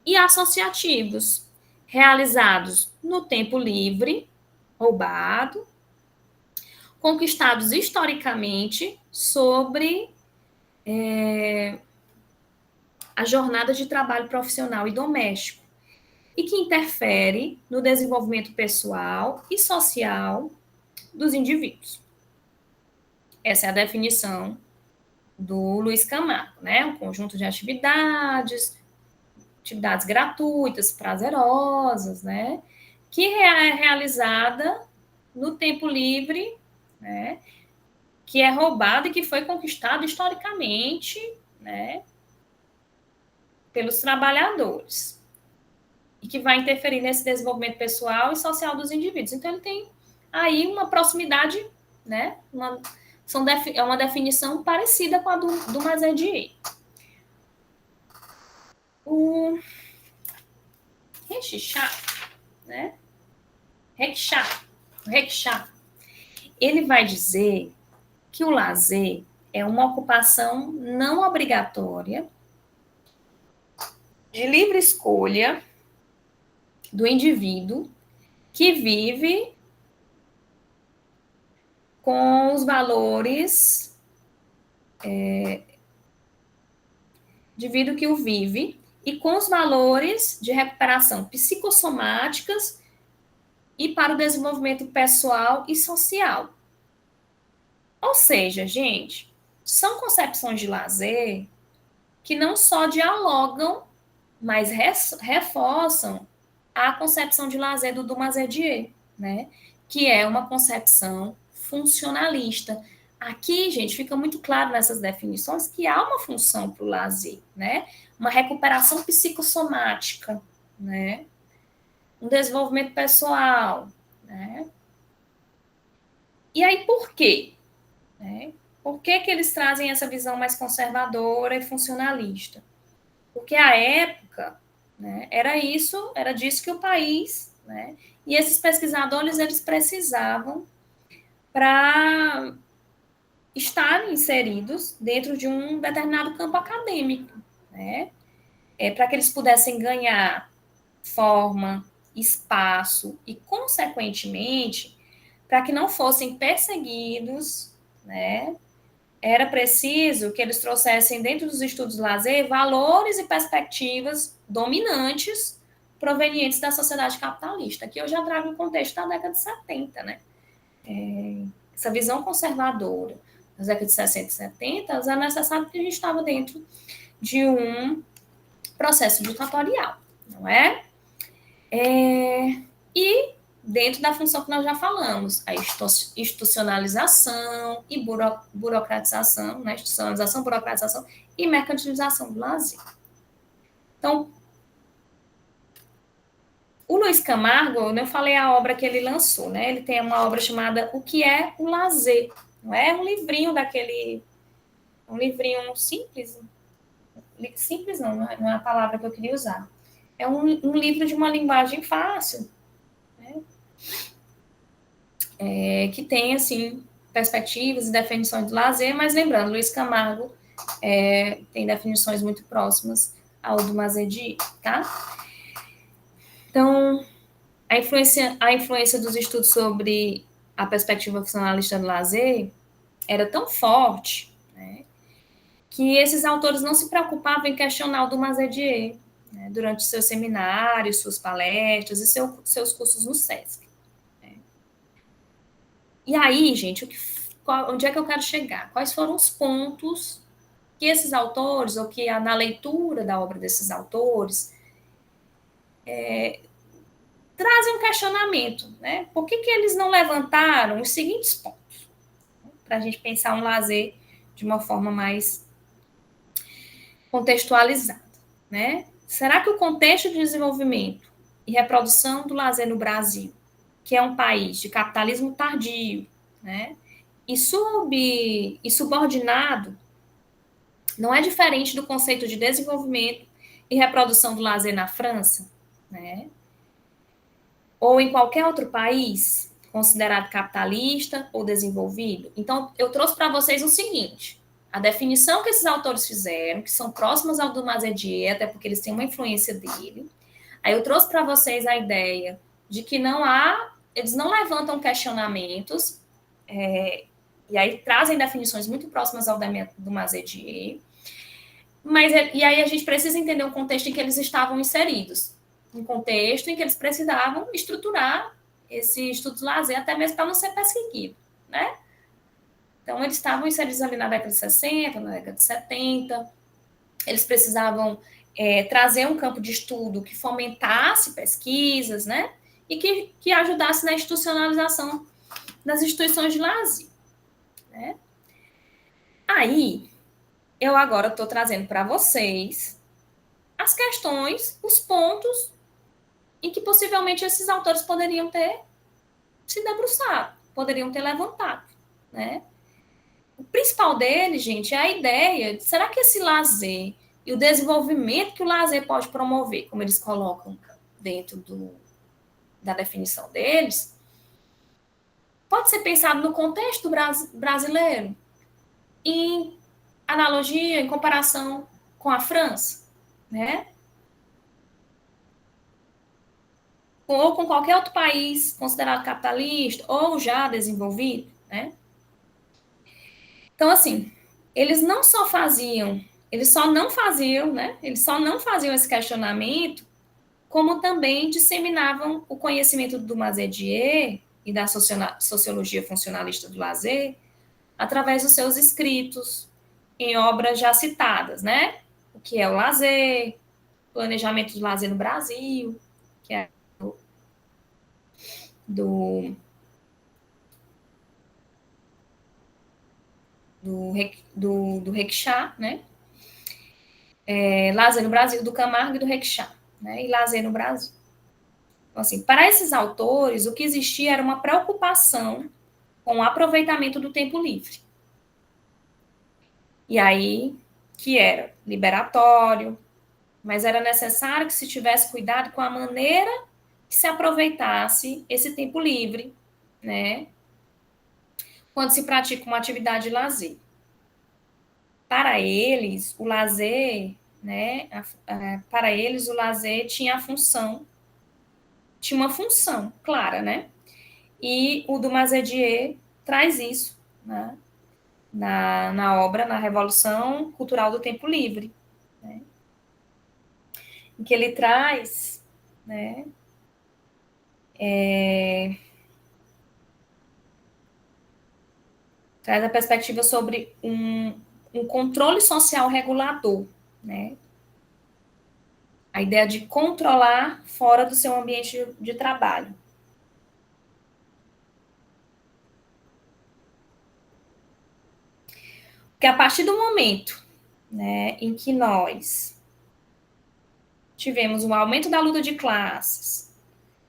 e associativos, realizados no tempo livre, roubado, conquistados historicamente sobre a jornada de trabalho profissional e doméstico, e que interfere no desenvolvimento pessoal e social dos indivíduos. Essa é a definição do Luiz Camargo, né? Um conjunto de atividades gratuitas, prazerosas, né? Que é realizada no tempo livre, né? Que é roubado e que foi conquistado historicamente, né? Pelos trabalhadores. E que vai interferir nesse desenvolvimento pessoal e social dos indivíduos. Então, ele tem aí uma proximidade, né? É uma definição parecida com a do Mazetier. O Rechichat, né? Rechichat, ele vai dizer que o lazer é uma ocupação não obrigatória, de livre escolha do indivíduo que vive com os valores indivíduo que o vive e com os valores de recuperação psicossomáticas e para o desenvolvimento pessoal e social. Ou seja, gente, são concepções de lazer que não só dialogam, mas reforçam a concepção de lazer do Mazetier, né? Que é uma concepção funcionalista. Aqui, gente, fica muito claro nessas definições que há uma função para o lazer, né? Uma recuperação psicossomática, né? Um desenvolvimento pessoal, né? E aí, por quê? Né? Por que eles trazem essa visão mais conservadora e funcionalista? Porque a época, né, era disso que o país, né, e esses pesquisadores, eles precisavam para estarem inseridos dentro de um determinado campo acadêmico, né, para que eles pudessem ganhar forma, espaço e, consequentemente, para que não fossem perseguidos, né, era preciso que eles trouxessem dentro dos estudos de lazer valores e perspectivas dominantes provenientes da sociedade capitalista. Aqui eu já trago o contexto da década de 70, né? Essa visão conservadora das décadas de 60 e 70, é necessário que a gente estava dentro de um processo ditatorial, não é? E dentro da função que nós já falamos, a institucionalização e burocratização, né? Institucionalização, burocratização e mercantilização do lazer. Então, o Luiz Camargo, eu falei a obra que ele lançou, né? Ele tem uma obra chamada O que é o Lazer? Não é um livrinho daquele... Um livrinho simples. Simples não é a palavra que eu queria usar. É um livro de uma linguagem fácil, né? Que tem, assim, perspectivas e definições do lazer, mas lembrando, Luiz Camargo tem definições muito próximas ao do Mazedi, tá? Então, a influência dos estudos sobre a perspectiva funcionalista do lazer era tão forte, né, que esses autores não se preocupavam em questionar o do Mazedier, né, durante seus seminários, suas palestras e seus cursos no SESC. Né. E aí, gente, onde é que eu quero chegar? Quais foram os pontos que esses autores, ou que na leitura da obra desses autores, trazem um questionamento, né? Por que eles não levantaram os seguintes pontos? Para a gente pensar um lazer de uma forma mais contextualizada, né? Será que o contexto de desenvolvimento e reprodução do lazer no Brasil, que é um país de capitalismo tardio, né? E subordinado, não é diferente do conceito de desenvolvimento e reprodução do lazer na França, né? Ou em qualquer outro país considerado capitalista ou desenvolvido? Então, eu trouxe para vocês o seguinte, a definição que esses autores fizeram, que são próximas ao do Mazedier, até porque eles têm uma influência dele. Aí eu trouxe para vocês a ideia de que eles não levantam questionamentos, e aí trazem definições muito próximas ao do Mazedier, e aí a gente precisa entender o contexto em que eles estavam inseridos. Um contexto em que eles precisavam estruturar esse estudo de lazer, até mesmo para não ser perseguido, né? Então, eles estavam inseridos ali na década de 60, na década de 70, eles precisavam trazer um campo de estudo que fomentasse pesquisas, né? E que ajudasse na institucionalização das instituições de lazer, né? Aí, eu agora estou trazendo para vocês as questões, os pontos em que possivelmente esses autores poderiam ter se debruçado, poderiam ter levantado, né? O principal dele, gente, é a ideia de, será que esse lazer e o desenvolvimento que o lazer pode promover, como eles colocam dentro da definição deles, pode ser pensado no contexto brasileiro, em analogia, em comparação com a França, né? Ou com qualquer outro país considerado capitalista ou já desenvolvido, né? Então, assim, eles não faziam esse questionamento, como também disseminavam o conhecimento do Mazedier e da sociologia funcionalista do lazer através dos seus escritos em obras já citadas, né? O que é o lazer, planejamento do lazer no Brasil, que é do Rexach, né? Lazer no Brasil, do Camargo e do Rexach, né? E Lazer no Brasil. Então, assim, para esses autores, o que existia era uma preocupação com o aproveitamento do tempo livre. E aí, que era liberatório, mas era necessário que se tivesse cuidado com a maneira que se aproveitasse esse tempo livre, né? Quando se pratica uma atividade de lazer. Para eles, o lazer, né? Para eles, o lazer tinha uma função clara, né? E o do Mazedier traz isso, né? Na obra, na Revolução Cultural do Tempo Livre, né? Em que ele traz, né? Traz a perspectiva sobre um controle social regulador, né? A ideia de controlar fora do seu ambiente de trabalho, Porque a partir do momento, né, em que nós tivemos um aumento da luta de classes,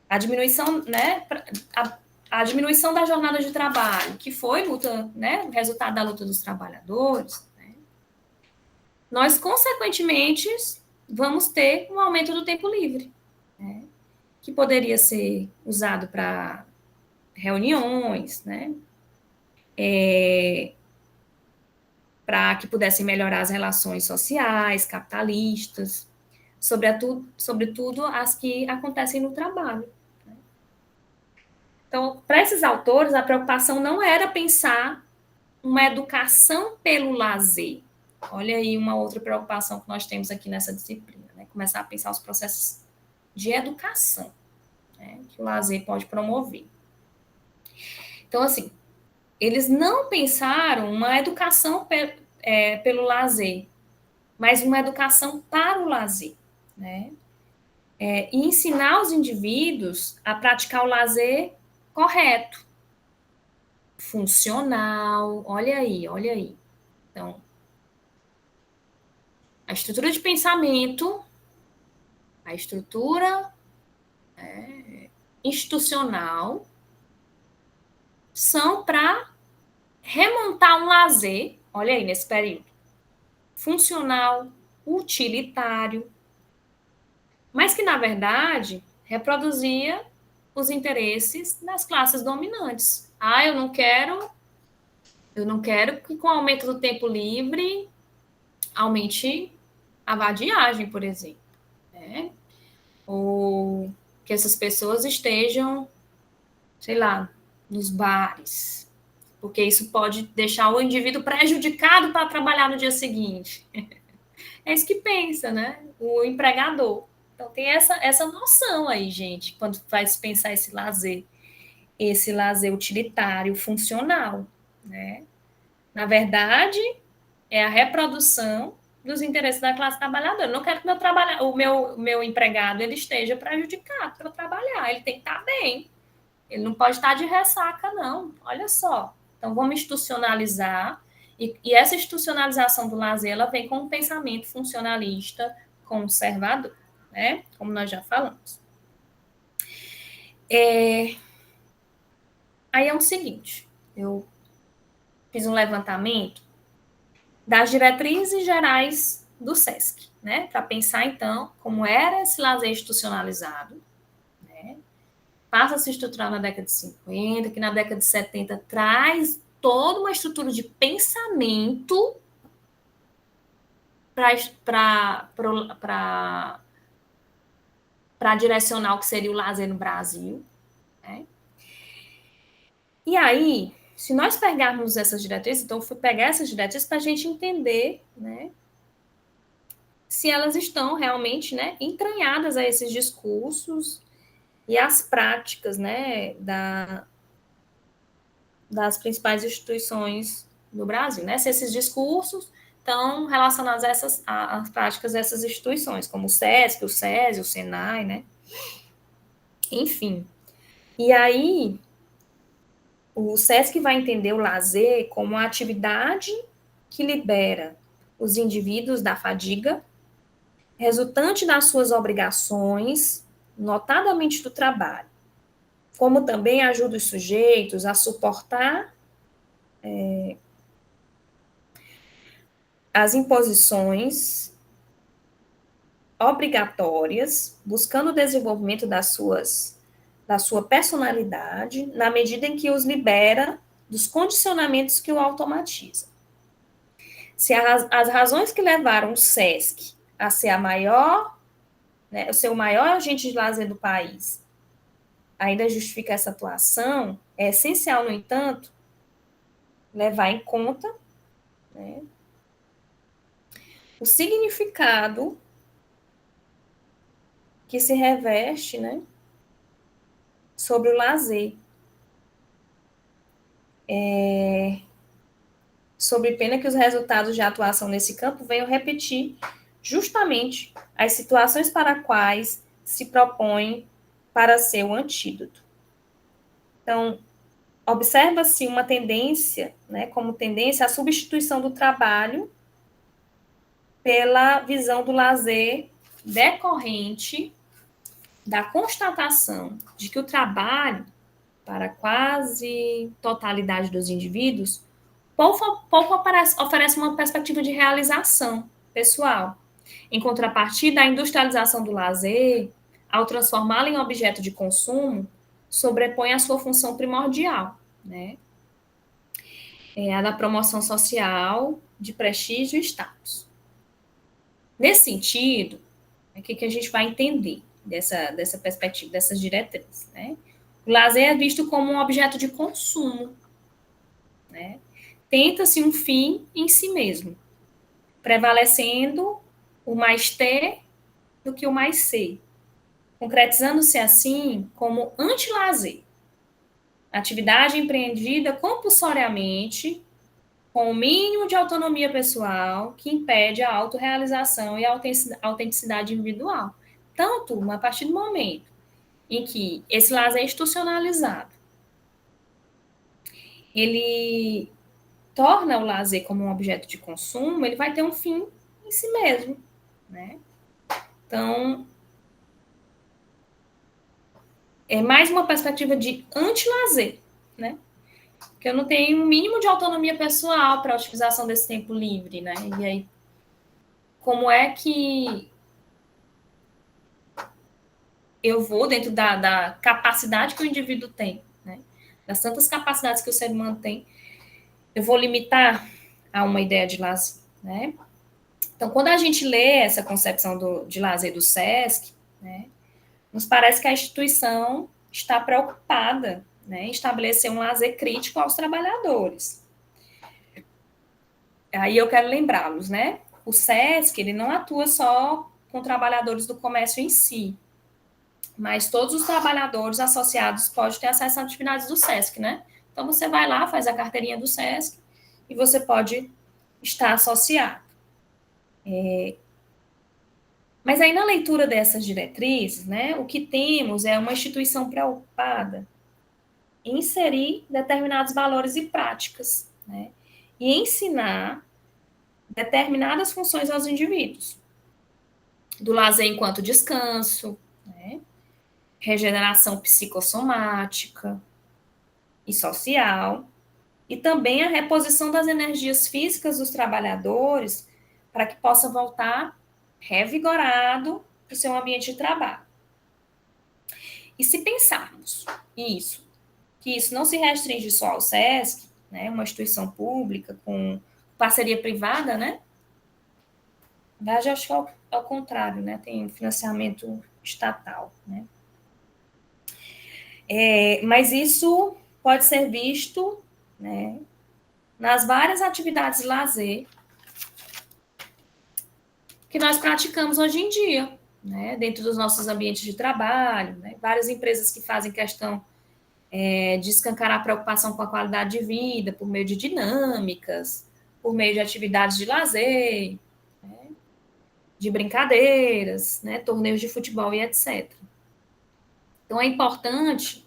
a diminuição, né, a diminuição da jornada de trabalho, que foi luta, né, o resultado da luta dos trabalhadores, né, nós, consequentemente, vamos ter um aumento do tempo livre, né, que poderia ser usado para reuniões, né, para que pudessem melhorar as relações sociais, capitalistas, sobretudo as que acontecem no trabalho. Né? Então, para esses autores, a preocupação não era pensar uma educação pelo lazer. Olha aí uma outra preocupação que nós temos aqui nessa disciplina, né? Começar a pensar os processos de educação, né, que o lazer pode promover. Então, assim, eles não pensaram uma educação pelo lazer, mas uma educação para o lazer, né? E ensinar os indivíduos a praticar o lazer correto, funcional, olha aí. Então, a estrutura de pensamento, a estrutura institucional são para remontar um lazer, olha aí, nesse período, funcional, utilitário, mas que, na verdade, reproduzia os interesses das classes dominantes. Eu não quero que, com o aumento do tempo livre, aumente a vadiagem, por exemplo, né? Ou que essas pessoas estejam, sei lá, nos bares, porque isso pode deixar o indivíduo prejudicado para trabalhar no dia seguinte. É isso que pensa, né? O empregador. Então, tem essa noção aí, gente, quando faz pensar esse lazer utilitário, funcional, né? Na verdade, é a reprodução dos interesses da classe trabalhadora. Eu não quero que o meu empregado ele esteja prejudicado para trabalhar, ele tem que estar bem. Ele não pode estar de ressaca, não. Olha só. Então, vamos institucionalizar, e essa institucionalização do lazer, ela vem com um pensamento funcionalista conservador, né? Como nós já falamos. Aí é o seguinte, eu fiz um levantamento das diretrizes gerais do SESC, né? Para pensar, então, como era esse lazer institucionalizado, né? Passa a se estruturar na década de 50, que na década de 70 traz toda uma estrutura de pensamento para direcionar o que seria o lazer no Brasil. Né? E aí, se nós pegarmos essas diretrizes, então eu fui pegar essas diretrizes para a gente entender, né, se elas estão realmente, né, entranhadas a esses discursos e as práticas, né, das principais instituições do Brasil, né? Se esses discursos estão relacionados às práticas dessas instituições, como o SESC, o SESI, o SENAI, né? Enfim. E aí, o SESC vai entender o lazer como uma atividade que libera os indivíduos da fadiga, resultante das suas obrigações, notadamente do trabalho, como também ajuda os sujeitos a suportar as imposições obrigatórias, buscando o desenvolvimento da sua personalidade, na medida em que os libera dos condicionamentos que o automatizam. Se as razões que levaram o SESC a ser o seu maior agente de lazer do país, ainda justifica essa atuação, é essencial, no entanto, levar em conta, né, o significado que se reveste, né, sobre o lazer, sob pena que os resultados de atuação nesse campo venham repetir justamente as situações para quais se propõe para ser o antídoto. Então, observa-se uma tendência, né, como tendência, a substituição do trabalho pela visão do lazer decorrente da constatação de que o trabalho, para quase totalidade dos indivíduos, pouco oferece uma perspectiva de realização pessoal. Em contrapartida, a industrialização do lazer, ao transformá-lo em objeto de consumo, sobrepõe a sua função primordial, né? É a da promoção social, de prestígio e status. Nesse sentido, o que a gente vai entender dessa perspectiva, dessas diretrizes, né? O lazer é visto como um objeto de consumo, né? Tenta-se um fim em si mesmo, prevalecendo o mais ter do que o mais ser, concretizando-se assim como anti-lazer, atividade empreendida compulsoriamente, com o mínimo de autonomia pessoal que impede a autorrealização e a autenticidade individual. Tanto a partir do momento em que esse lazer institucionalizado, ele torna o lazer como um objeto de consumo, ele vai ter um fim em si mesmo, né? Então, é mais uma perspectiva de anti-lazer, né? Porque eu não tenho um mínimo de autonomia pessoal para a utilização desse tempo livre, né? E aí, como é que eu vou, dentro da capacidade que o indivíduo tem, né? Das tantas capacidades que o ser humano tem, eu vou limitar a uma ideia de lazer, né? Então, quando a gente lê essa concepção de lazer do SESC, né, nos parece que a instituição está preocupada, né, em estabelecer um lazer crítico aos trabalhadores. Aí eu quero lembrá-los, né? O SESC, ele não atua só com trabalhadores do comércio em si, mas todos os trabalhadores associados podem ter acesso às atividades do SESC, né? Então, você vai lá, faz a carteirinha do SESC e você pode estar associado. Mas aí, na leitura dessas diretrizes, né, o que temos é uma instituição preocupada em inserir determinados valores e práticas, né, e ensinar determinadas funções aos indivíduos. Do lazer enquanto descanso, né, regeneração psicossomática e social, e também a reposição das energias físicas dos trabalhadores para que possa voltar revigorado para o seu ambiente de trabalho. E se pensarmos que isso não se restringe só ao SESC, né, uma instituição pública com parceria privada, né? Na verdade, acho que é ao contrário, né? Tem financiamento estatal, né? Mas isso pode ser visto, né, nas várias atividades de lazer que nós praticamos hoje em dia, né, dentro dos nossos ambientes de trabalho, né, várias empresas que fazem questão de escancarar a preocupação com a qualidade de vida por meio de dinâmicas, por meio de atividades de lazer, né, de brincadeiras, né, torneios de futebol e etc. Então, é importante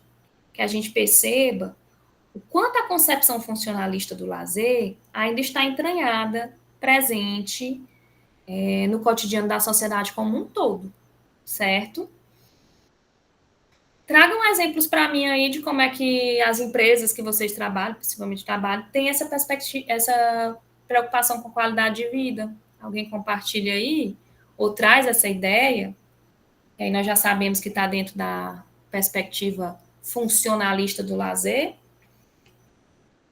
que a gente perceba o quanto a concepção funcionalista do lazer ainda está entranhada, presente, no cotidiano da sociedade como um todo, certo? Tragam exemplos para mim aí de como é que as empresas que vocês trabalham, possivelmente trabalham, têm essa perspectiva, essa preocupação com qualidade de vida. Alguém compartilha aí, ou traz essa ideia, e aí nós já sabemos que está dentro da perspectiva funcionalista do lazer,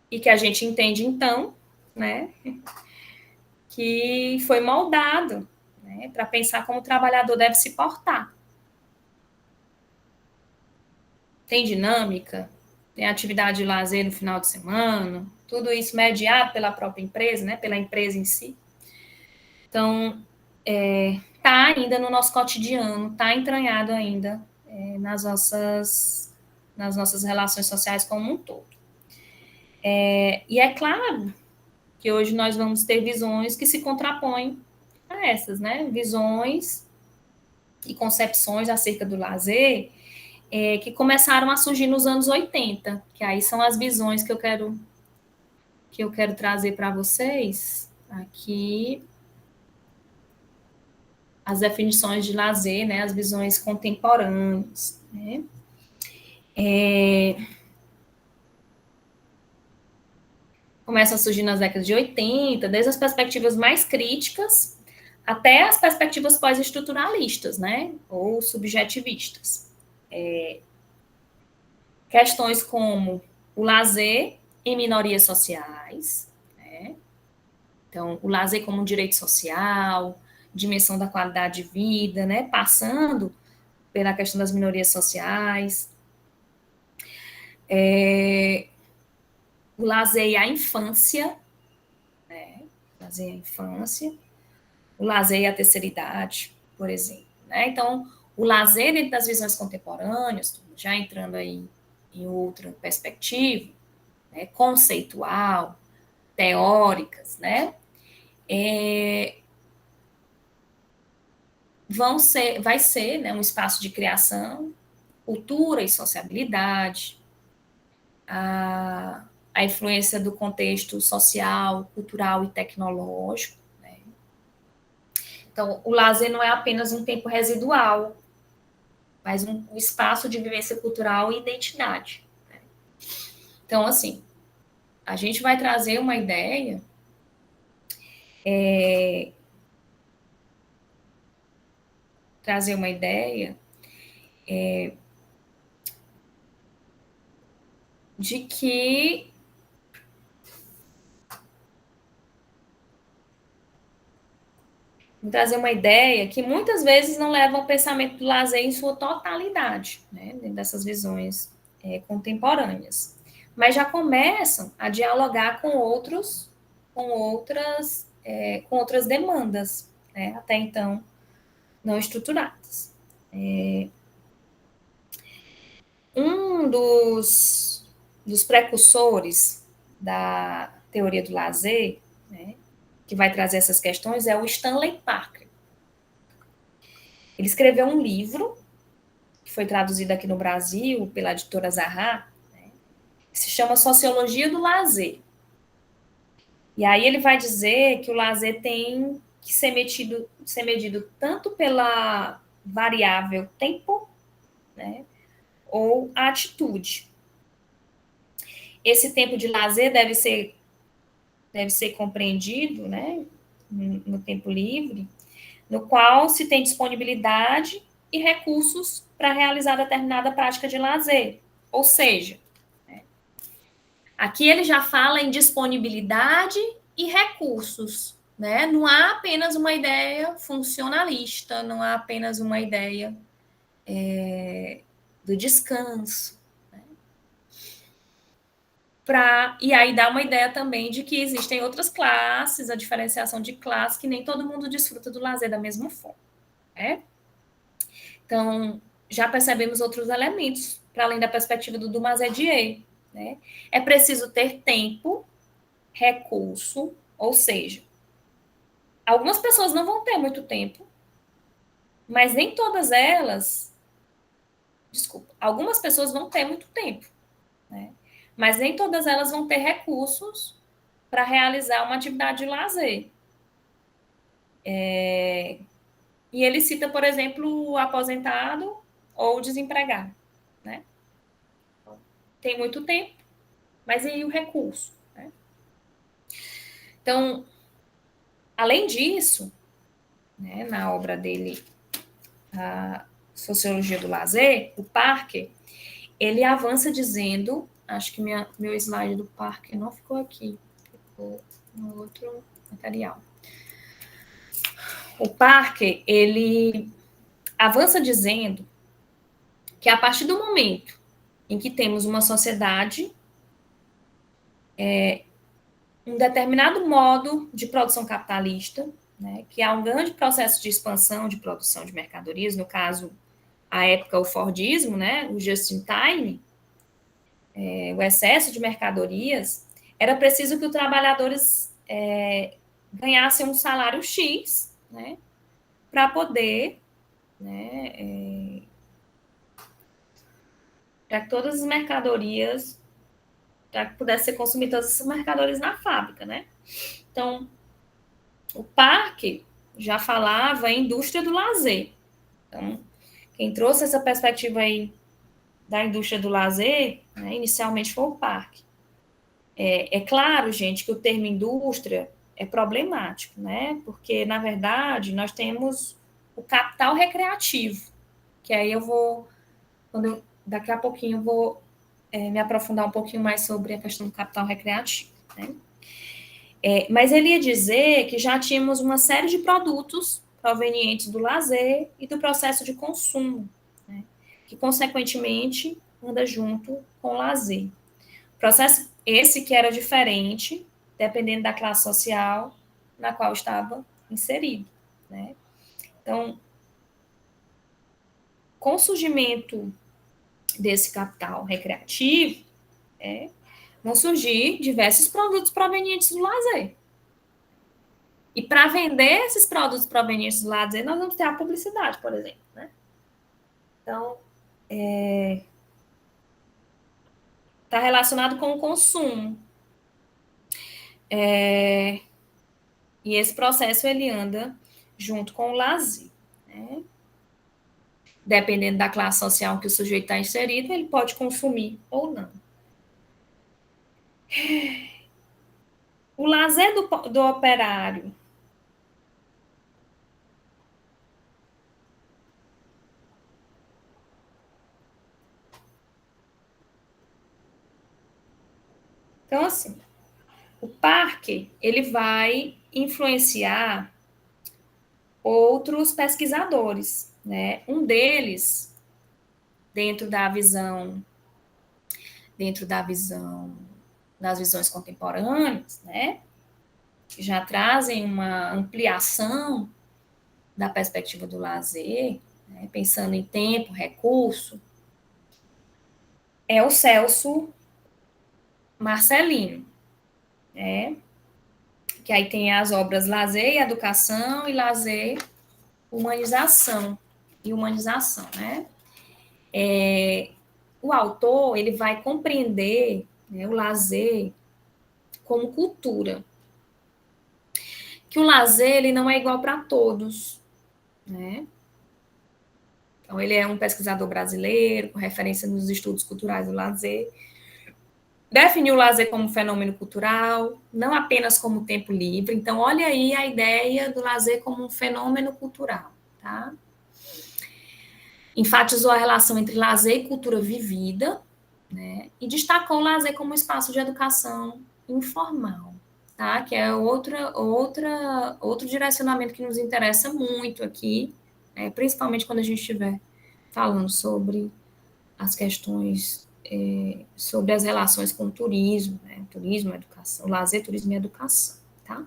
e que a gente entende, então, né, que foi moldado, né, para pensar como o trabalhador deve se portar. Tem dinâmica, tem atividade de lazer no final de semana, tudo isso mediado pela própria empresa, né, pela empresa em si. Então, está ainda no nosso cotidiano, está entranhado ainda nas nossas relações sociais como um todo. E é claro que hoje nós vamos ter visões que se contrapõem a essas, né? Visões e concepções acerca do lazer que começaram a surgir nos anos 80, que aí são as visões que eu quero trazer para vocês aqui, as definições de lazer, né, as visões contemporâneas, né? Começam a surgir nas décadas de 80, desde as perspectivas mais críticas até as perspectivas pós-estruturalistas, né, ou subjetivistas. Questões como o lazer em minorias sociais, né? Então, o lazer como um direito social, dimensão da qualidade de vida, né, passando pela questão das minorias sociais, o lazer e a infância, né, lazer e a infância, o lazer e a terceira idade, por exemplo, né? Então, o lazer dentro das visões contemporâneas, já entrando aí em outra perspectiva, né, conceitual, teóricas, né, vai ser, né, um espaço de criação, cultura e sociabilidade, a influência do contexto social, cultural e tecnológico, né? Então, o lazer não é apenas um tempo residual, mas um espaço de vivência cultural e identidade, né? Então, assim, a gente vai trazer uma ideia de que muitas vezes não leva ao pensamento do lazer em sua totalidade, né, dentro dessas visões contemporâneas, mas já começam a dialogar com outras demandas, né, até então não estruturadas. Um dos precursores da teoria do lazer, né, que vai trazer essas questões, é o Stanley Parker. Ele escreveu um livro, que foi traduzido aqui no Brasil pela editora Zahar, né, que se chama Sociologia do Lazer. E aí ele vai dizer que o lazer tem que ser medido tanto pela variável tempo, né, ou atitude. Esse tempo de lazer deve ser compreendido, né, no tempo livre, no qual se tem disponibilidade e recursos para realizar determinada prática de lazer. Ou seja, né, aqui ele já fala em disponibilidade e recursos, né? Não há apenas uma ideia funcionalista, não há apenas uma ideia do descanso. E aí dá uma ideia também de que existem outras classes, a diferenciação de classe, que nem todo mundo desfruta do lazer da mesma forma, né? Então, já percebemos outros elementos, para além da perspectiva do Dumazedier, né? É preciso ter tempo, recurso, ou seja, algumas pessoas não vão ter muito tempo, mas nem todas elas, algumas pessoas vão ter muito tempo, né? Mas nem todas elas vão ter recursos para realizar uma atividade de lazer. E ele cita, por exemplo, o aposentado ou o desempregado, né? Tem muito tempo, mas e o recurso, né? Então, além disso, né, na obra dele, a Sociologia do Lazer, o Parker, ele avança dizendo, acho que meu slide do Parker não ficou aqui, ficou no outro material. O Parker, ele avança dizendo que a partir do momento em que temos uma sociedade, um determinado modo de produção capitalista, né, que há um grande processo de expansão de produção de mercadorias, no caso, à época, o Fordismo, né, o just-in-time, o excesso de mercadorias, era preciso que os trabalhadores ganhassem um salário X, né, para poder, né, para que todas as mercadorias, para que pudesse ser consumidas todas essas mercadorias na fábrica, né? Então, o parque já falava em indústria do lazer. Então, quem trouxe essa perspectiva aí da indústria do lazer, né, inicialmente foi o parque. É claro, gente, que o termo indústria é problemático, né? Porque, na verdade, nós temos o capital recreativo, que aí daqui a pouquinho eu vou me aprofundar um pouquinho mais sobre a questão do capital recreativo, né? Mas ele ia dizer que já tínhamos uma série de produtos provenientes do lazer e do processo de consumo, né, que, consequentemente, anda junto com o lazer. Processo esse que era diferente, dependendo da classe social na qual estava inserido, né? Então, com o surgimento desse capital recreativo, vão surgir diversos produtos provenientes do lazer. E para vender esses produtos provenientes do lazer, nós vamos ter a publicidade, por exemplo, né? Então, está relacionado com o consumo. E esse processo, ele anda junto com o lazer, né? Dependendo da classe social que o sujeito está inserido, ele pode consumir ou não. O lazer do operário. Então, assim, o parque, ele vai influenciar outros pesquisadores, né? Um deles, dentro das visões contemporâneas, né? Que já trazem uma ampliação da perspectiva do lazer, né? Pensando em tempo, recurso, é o Celso Marcelino, né? Que aí tem as obras Lazer e Educação e Lazer, Humanização e Humanização, né? O autor, ele vai compreender, né, o lazer como cultura. Que o lazer, ele não é igual para todos, né? Então, ele é um pesquisador brasileiro, com referência nos estudos culturais do lazer. Definiu o lazer como um fenômeno cultural, não apenas como tempo livre. Então, olha aí a ideia do lazer como um fenômeno cultural, tá? Enfatizou a relação entre lazer e cultura vivida, né? E destacou o lazer como um espaço de educação informal, tá? Que é outro direcionamento que nos interessa muito aqui, né? Principalmente quando a gente estiver falando sobre as questões, sobre as relações com o turismo, né? Turismo, educação, lazer, turismo e educação, tá?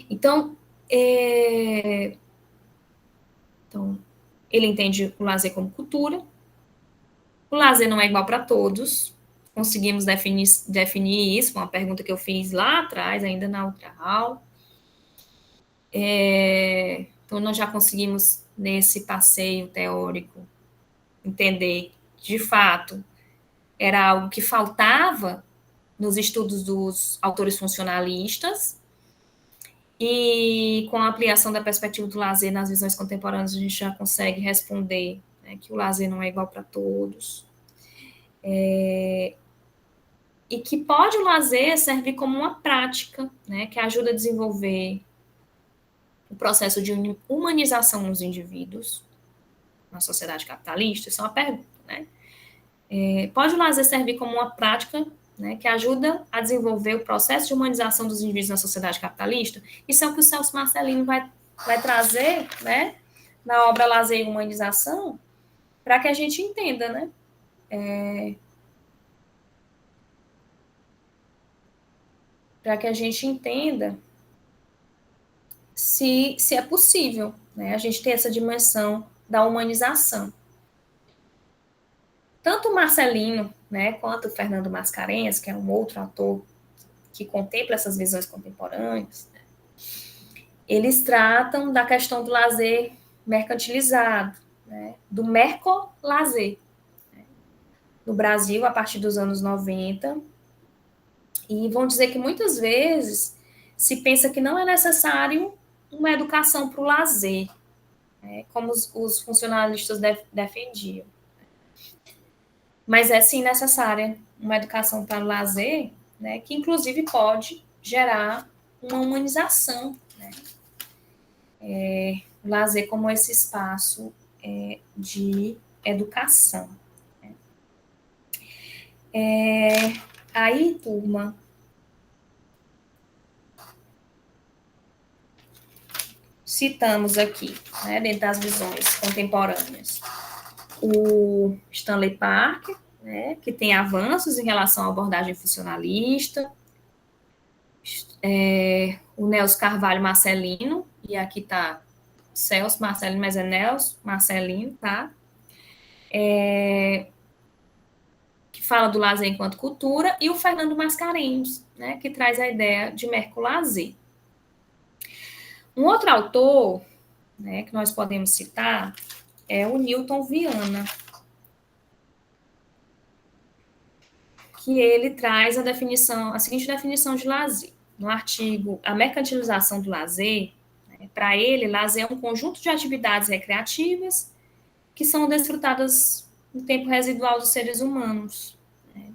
Então, ele entende o lazer como cultura. O lazer não é igual para todos. Conseguimos definir isso, uma pergunta que eu fiz lá atrás, ainda na outra aula. Então, nós já conseguimos, nesse passeio teórico, entender que, de fato, era algo que faltava nos estudos dos autores funcionalistas, e com a ampliação da perspectiva do lazer nas visões contemporâneas, a gente já consegue responder, né, que o lazer não é igual para todos. E que pode o lazer servir como uma prática, né, que ajuda a desenvolver o processo de humanização nos indivíduos, na sociedade capitalista. Isso é uma pergunta, né? Pode o lazer servir como uma prática, né, que ajuda a desenvolver o processo de humanização dos indivíduos na sociedade capitalista? Isso é o que o Celso Marcelino vai trazer, né, na obra Lazer e Humanização, para que a gente entenda, né, para que a gente entenda se é possível, né, a gente ter essa dimensão da humanização. Tanto o Marcelino, né, quanto o Fernando Mascarenhas, que é um outro autor que contempla essas visões contemporâneas, né, eles tratam da questão do lazer mercantilizado, né, do mercolazer. Né. no Brasil a partir dos anos 90, e vão dizer que muitas vezes se pensa que não é necessário uma educação para o lazer, né, como os funcionalistas defendiam. Mas é sim necessária uma educação para o lazer, né, que inclusive pode gerar uma humanização, né, o lazer como esse espaço de educação. Aí, turma, citamos aqui, né, dentro das visões contemporâneas, o Stanley Parker, né, que tem avanços em relação à abordagem funcionalista, o Nelson Carvalho Marcelino, e aqui está Celso Marcelino, mas é Nelson Marcelino, tá? Que fala do lazer enquanto cultura, e o Fernando Mascarenhas, né, que traz a ideia de mercolazer. Um outro autor, né, que nós podemos citar é o Newton Viana, que ele traz a seguinte definição de lazer. No artigo A Mercantilização do Lazer, né, para ele, lazer é um conjunto de atividades recreativas que são desfrutadas no tempo residual dos seres humanos. Né?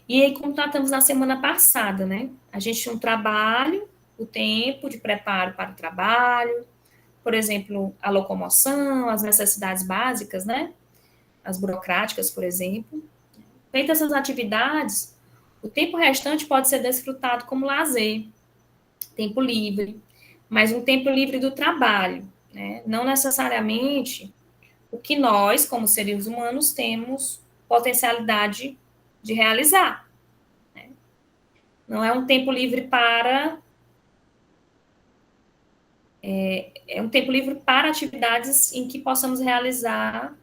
E aí, como tratamos na semana passada, né, a gente tinha um trabalho, o tempo de preparo para o trabalho, por exemplo, a locomoção, as necessidades básicas, né, as burocráticas, por exemplo. Feitas essas atividades, o tempo restante pode ser desfrutado como lazer, tempo livre, mas um tempo livre do trabalho, né? Não necessariamente o que nós, como seres humanos, temos potencialidade de realizar. Né? Não é um tempo livre para... É um tempo livre para atividades em que possamos realizar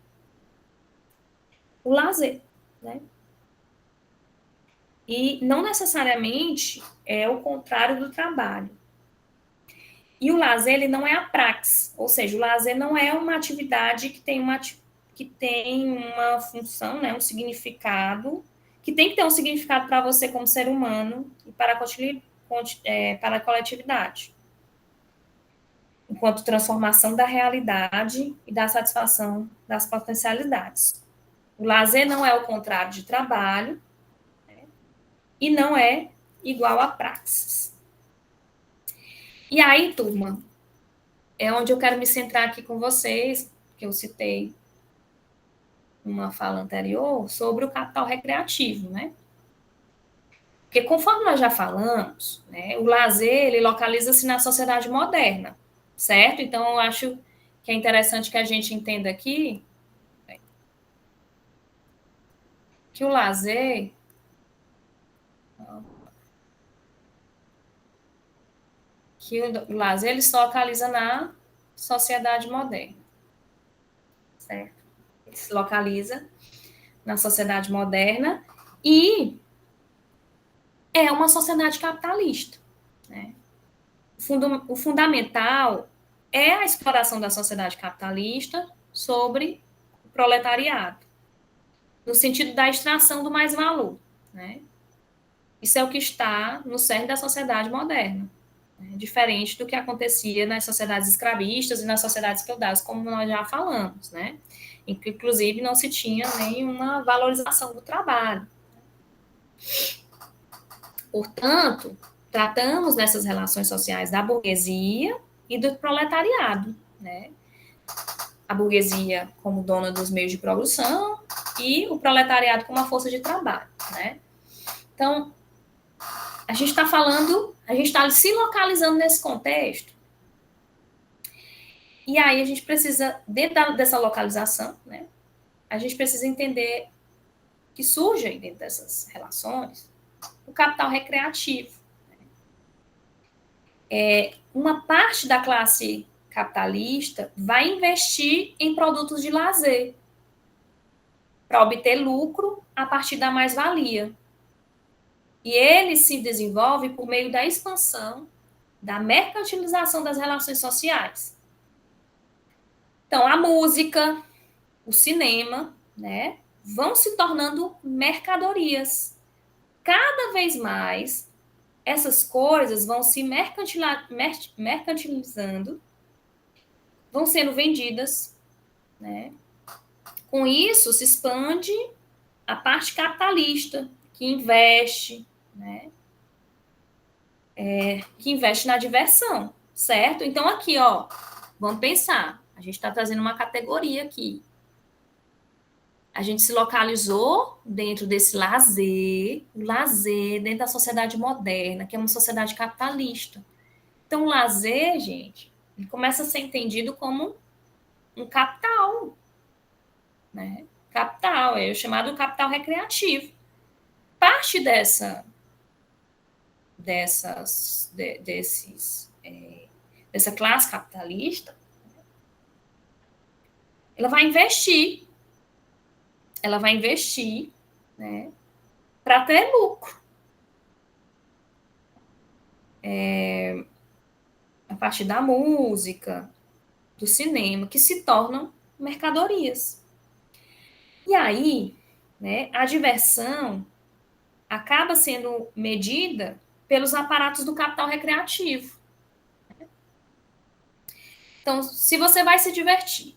o lazer, né? E não necessariamente é o contrário do trabalho. E o lazer, ele não é a praxis, ou seja, o lazer não é uma atividade que tem uma função, né, um significado, que tem que ter um significado para você como ser humano e para a coletividade. Enquanto transformação da realidade e da satisfação das potencialidades. O lazer não é o contrário de trabalho, e não é igual a praxis. E aí, turma, é onde eu quero me centrar aqui com vocês, que eu citei uma fala anterior, sobre o capital recreativo, né? Porque conforme nós já falamos, né, o lazer, ele localiza-se na sociedade moderna, certo? Então, eu acho que é interessante que a gente entenda aqui que o lazer... que o lazer ele se localiza na sociedade moderna, certo? Ele se localiza na sociedade moderna e é uma sociedade capitalista, né? O fundamental é a exploração da sociedade capitalista sobre o proletariado, no sentido da extração do mais-valor, né? Isso é o que está no cerne da sociedade moderna. Diferente do que acontecia nas sociedades escravistas e nas sociedades feudais, como nós já falamos, né? Em que, inclusive, não se tinha nenhuma valorização do trabalho. Portanto, tratamos nessas relações sociais da burguesia e do proletariado, né? A burguesia como dona dos meios de produção e o proletariado como a força de trabalho, né? Então, a gente está se localizando nesse contexto. E aí a gente precisa, dentro dessa localização, né, a gente precisa entender que surge aí dentro dessas relações o capital recreativo. Uma parte da classe capitalista vai investir em produtos de lazer para obter lucro a partir da mais-valia. E ele se desenvolve por meio da expansão da mercantilização das relações sociais. Então, a música, o cinema, né, vão se tornando mercadorias. Cada vez mais, essas coisas vão se mercantilizando, vão sendo vendidas, né? Com isso, se expande a parte capitalista, que investe, né? Que investe na diversão, certo? Então, aqui, ó, vamos pensar. A gente está trazendo uma categoria aqui. A gente se localizou dentro desse lazer, o lazer dentro da sociedade moderna, que é uma sociedade capitalista. Então, o lazer, gente, ele começa a ser entendido como um capital, né? Capital, é o chamado capital recreativo. Parte dessa classe capitalista, ela vai investir, né, para ter lucro. A partir da música, do cinema, que se tornam mercadorias. E aí, né, a diversão acaba sendo medida pelos aparatos do capital recreativo. Então, se você vai se divertir,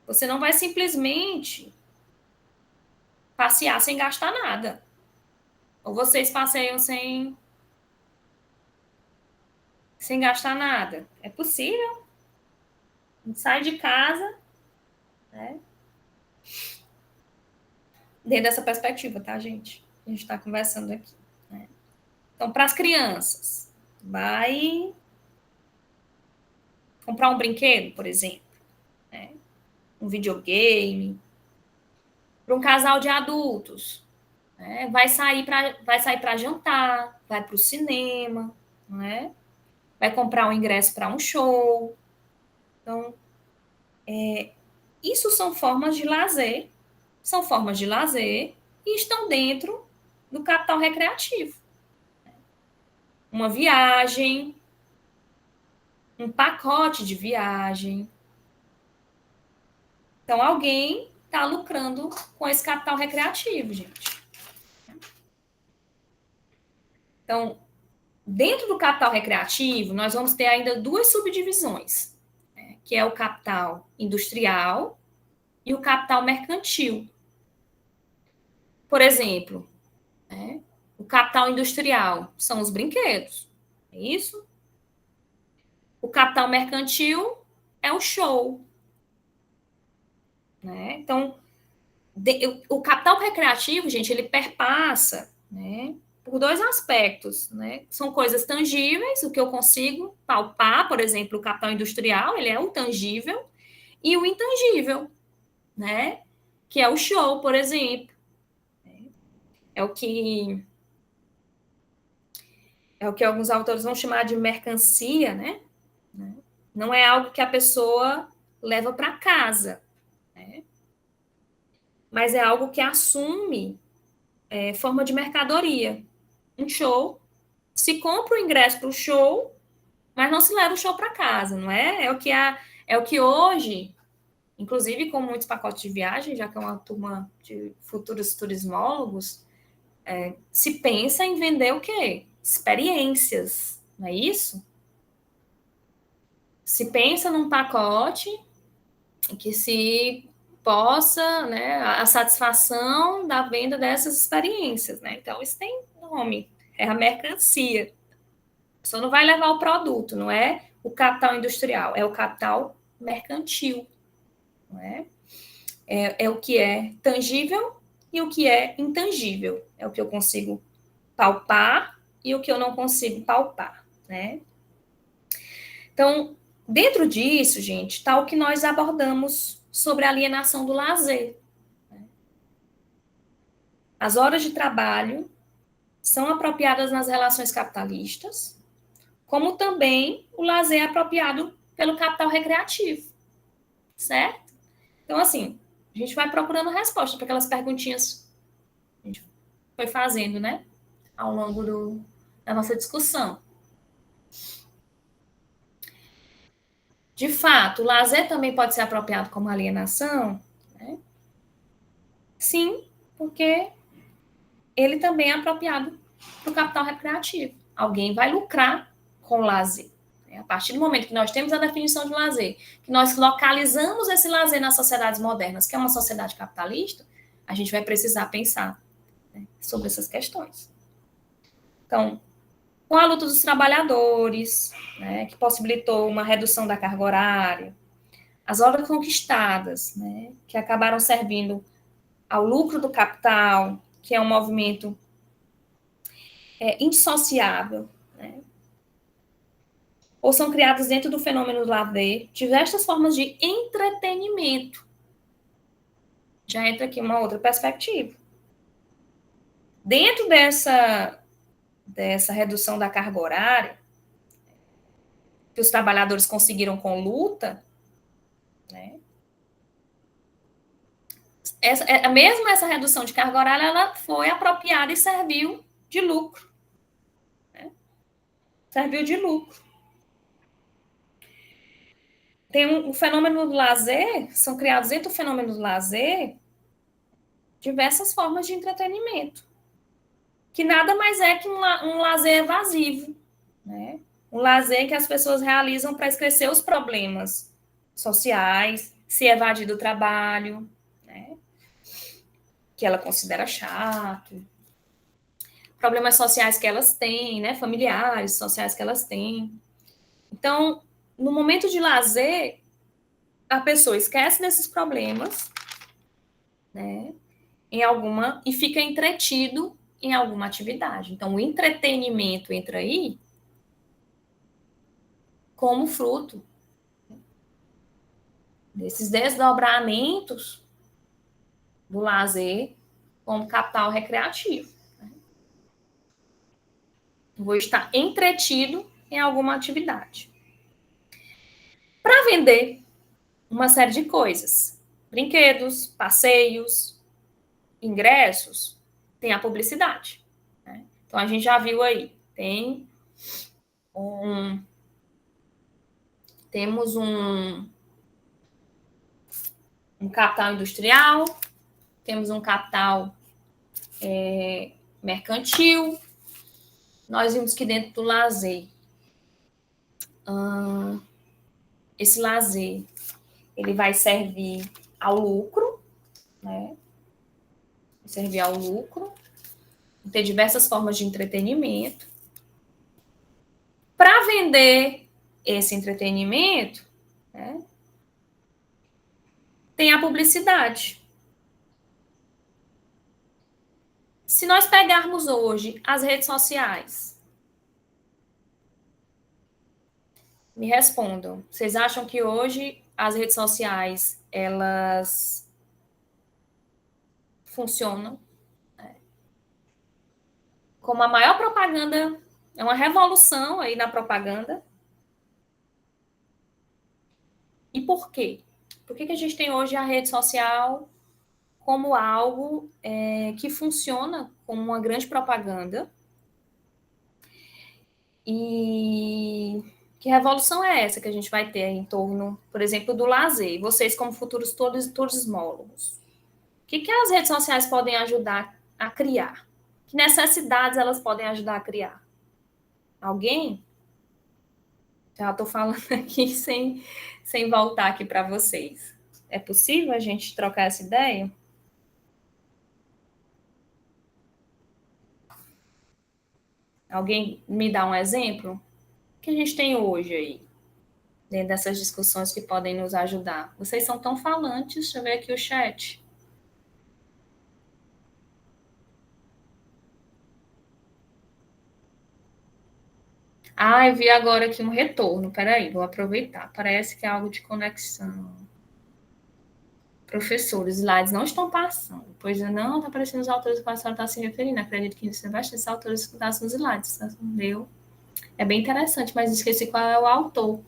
você não vai simplesmente passear sem gastar nada. Ou vocês passeiam sem gastar nada. É possível. A gente sai de casa, né? Dentro dessa perspectiva, tá, gente? A gente está conversando aqui, né? Então, para as crianças, vai comprar um brinquedo, por exemplo, né? Um videogame. Para um casal de adultos, né? Vai sair para jantar, vai para o cinema, né? Vai comprar um ingresso para um show. Então, isso são formas de lazer e estão dentro do capital recreativo. Uma viagem, um pacote de viagem. Então, alguém está lucrando com esse capital recreativo, gente. Então, dentro do capital recreativo, nós vamos ter ainda duas subdivisões, né, que é o capital industrial e o capital mercantil. Por exemplo, né, o capital industrial são os brinquedos, é isso? O capital mercantil é o show. Né? Então, o capital recreativo, gente, ele perpassa, né, por dois aspectos, né? São coisas tangíveis, o que eu consigo palpar, por exemplo, o capital industrial, ele é o tangível, e o intangível, né? Que é o show, por exemplo. É o que alguns autores vão chamar de mercancia, né? Não é algo que a pessoa leva para casa, né? Mas é algo que assume forma de mercadoria. Um show, se compra o ingresso para o show, mas não se leva o show para casa, não é? É o que hoje, inclusive com muitos pacotes de viagem, já que é uma turma de futuros turismólogos, se pensa em vender o quê? Experiências, não é isso? Se pensa num pacote que se possa, né, a satisfação da venda dessas experiências, né? Então, isso tem nome, é a mercancia. A pessoa não vai levar o produto, não é o capital industrial, é o capital mercantil, não é? É o que é tangível e o que é intangível. É o que eu consigo palpar e o que eu não consigo palpar, né? Então, dentro disso, gente, está o que nós abordamos sobre a alienação do lazer. As horas de trabalho são apropriadas nas relações capitalistas, como também o lazer é apropriado pelo capital recreativo, certo? Então, assim, a gente vai procurando resposta para aquelas perguntinhas que a gente foi fazendo, né, ao longo da nossa discussão. De fato, o lazer também pode ser apropriado como alienação, né? Sim, porque ele também é apropriado para o capital recreativo. Alguém vai lucrar com o lazer. A partir do momento que nós temos a definição de lazer, que nós localizamos esse lazer nas sociedades modernas, que é uma sociedade capitalista, a gente vai precisar pensar, né, sobre essas questões. Então, com a luta dos trabalhadores, né, que possibilitou uma redução da carga horária, as obras conquistadas, né, que acabaram servindo ao lucro do capital, que é um movimento indissociável, né, ou são criadas dentro do fenômeno do lazer diversas formas de entretenimento. Já entra aqui uma outra perspectiva. Dentro dessa redução da carga horária, que os trabalhadores conseguiram com luta, né, mesmo essa redução de carga horária, ela foi apropriada e serviu de lucro. Né? Serviu de lucro. Tem um fenômeno do lazer, são criados dentro do fenômeno do lazer diversas formas de entretenimento, que nada mais é que um lazer evasivo, né? Um lazer que as pessoas realizam para esquecer os problemas sociais, se evadir do trabalho, né, que ela considera chato, problemas sociais que elas têm, né, familiares, sociais que elas têm. Então, no momento de lazer, a pessoa esquece desses problemas, né, e fica entretido em alguma atividade. Então, o entretenimento entra aí como fruto desses desdobramentos do lazer como capital recreativo. Vou estar entretido em alguma atividade. Para vender uma série de coisas, brinquedos, passeios, ingressos, tem a publicidade. Né? Então, a gente já viu aí, temos um capital industrial, temos um capital mercantil. Nós vimos que dentro do lazer, esse lazer, ele vai servir ao lucro, né? Servir ao lucro, ter diversas formas de entretenimento. Para vender esse entretenimento, né, tem a publicidade. Se nós pegarmos hoje as redes sociais, me respondam, vocês acham que hoje as redes sociais, elas funcionam, né, como a maior propaganda, é uma revolução aí na propaganda? E por quê? Por que a gente tem hoje a rede social como algo que funciona como uma grande propaganda? E que revolução é essa que a gente vai ter em torno, por exemplo, do lazer? E vocês, como futuros turismólogos, o que as redes sociais podem ajudar a criar? Que necessidades elas podem ajudar a criar? Alguém? Já estou falando aqui sem voltar aqui para vocês. É possível a gente trocar essa ideia? Alguém me dá um exemplo? O que a gente tem hoje aí, dentro dessas discussões que podem nos ajudar? Vocês são tão falantes, deixa eu ver aqui o chat. Eu vi agora aqui um retorno. Peraí, vou aproveitar. Parece que é algo de conexão. Professores, slides não estão passando. Pois não, está aparecendo os autores que a senhora está se referindo. Acredito que você vai esses autores que estão nos slides. Entendeu? É bem interessante, mas esqueci qual é o autor.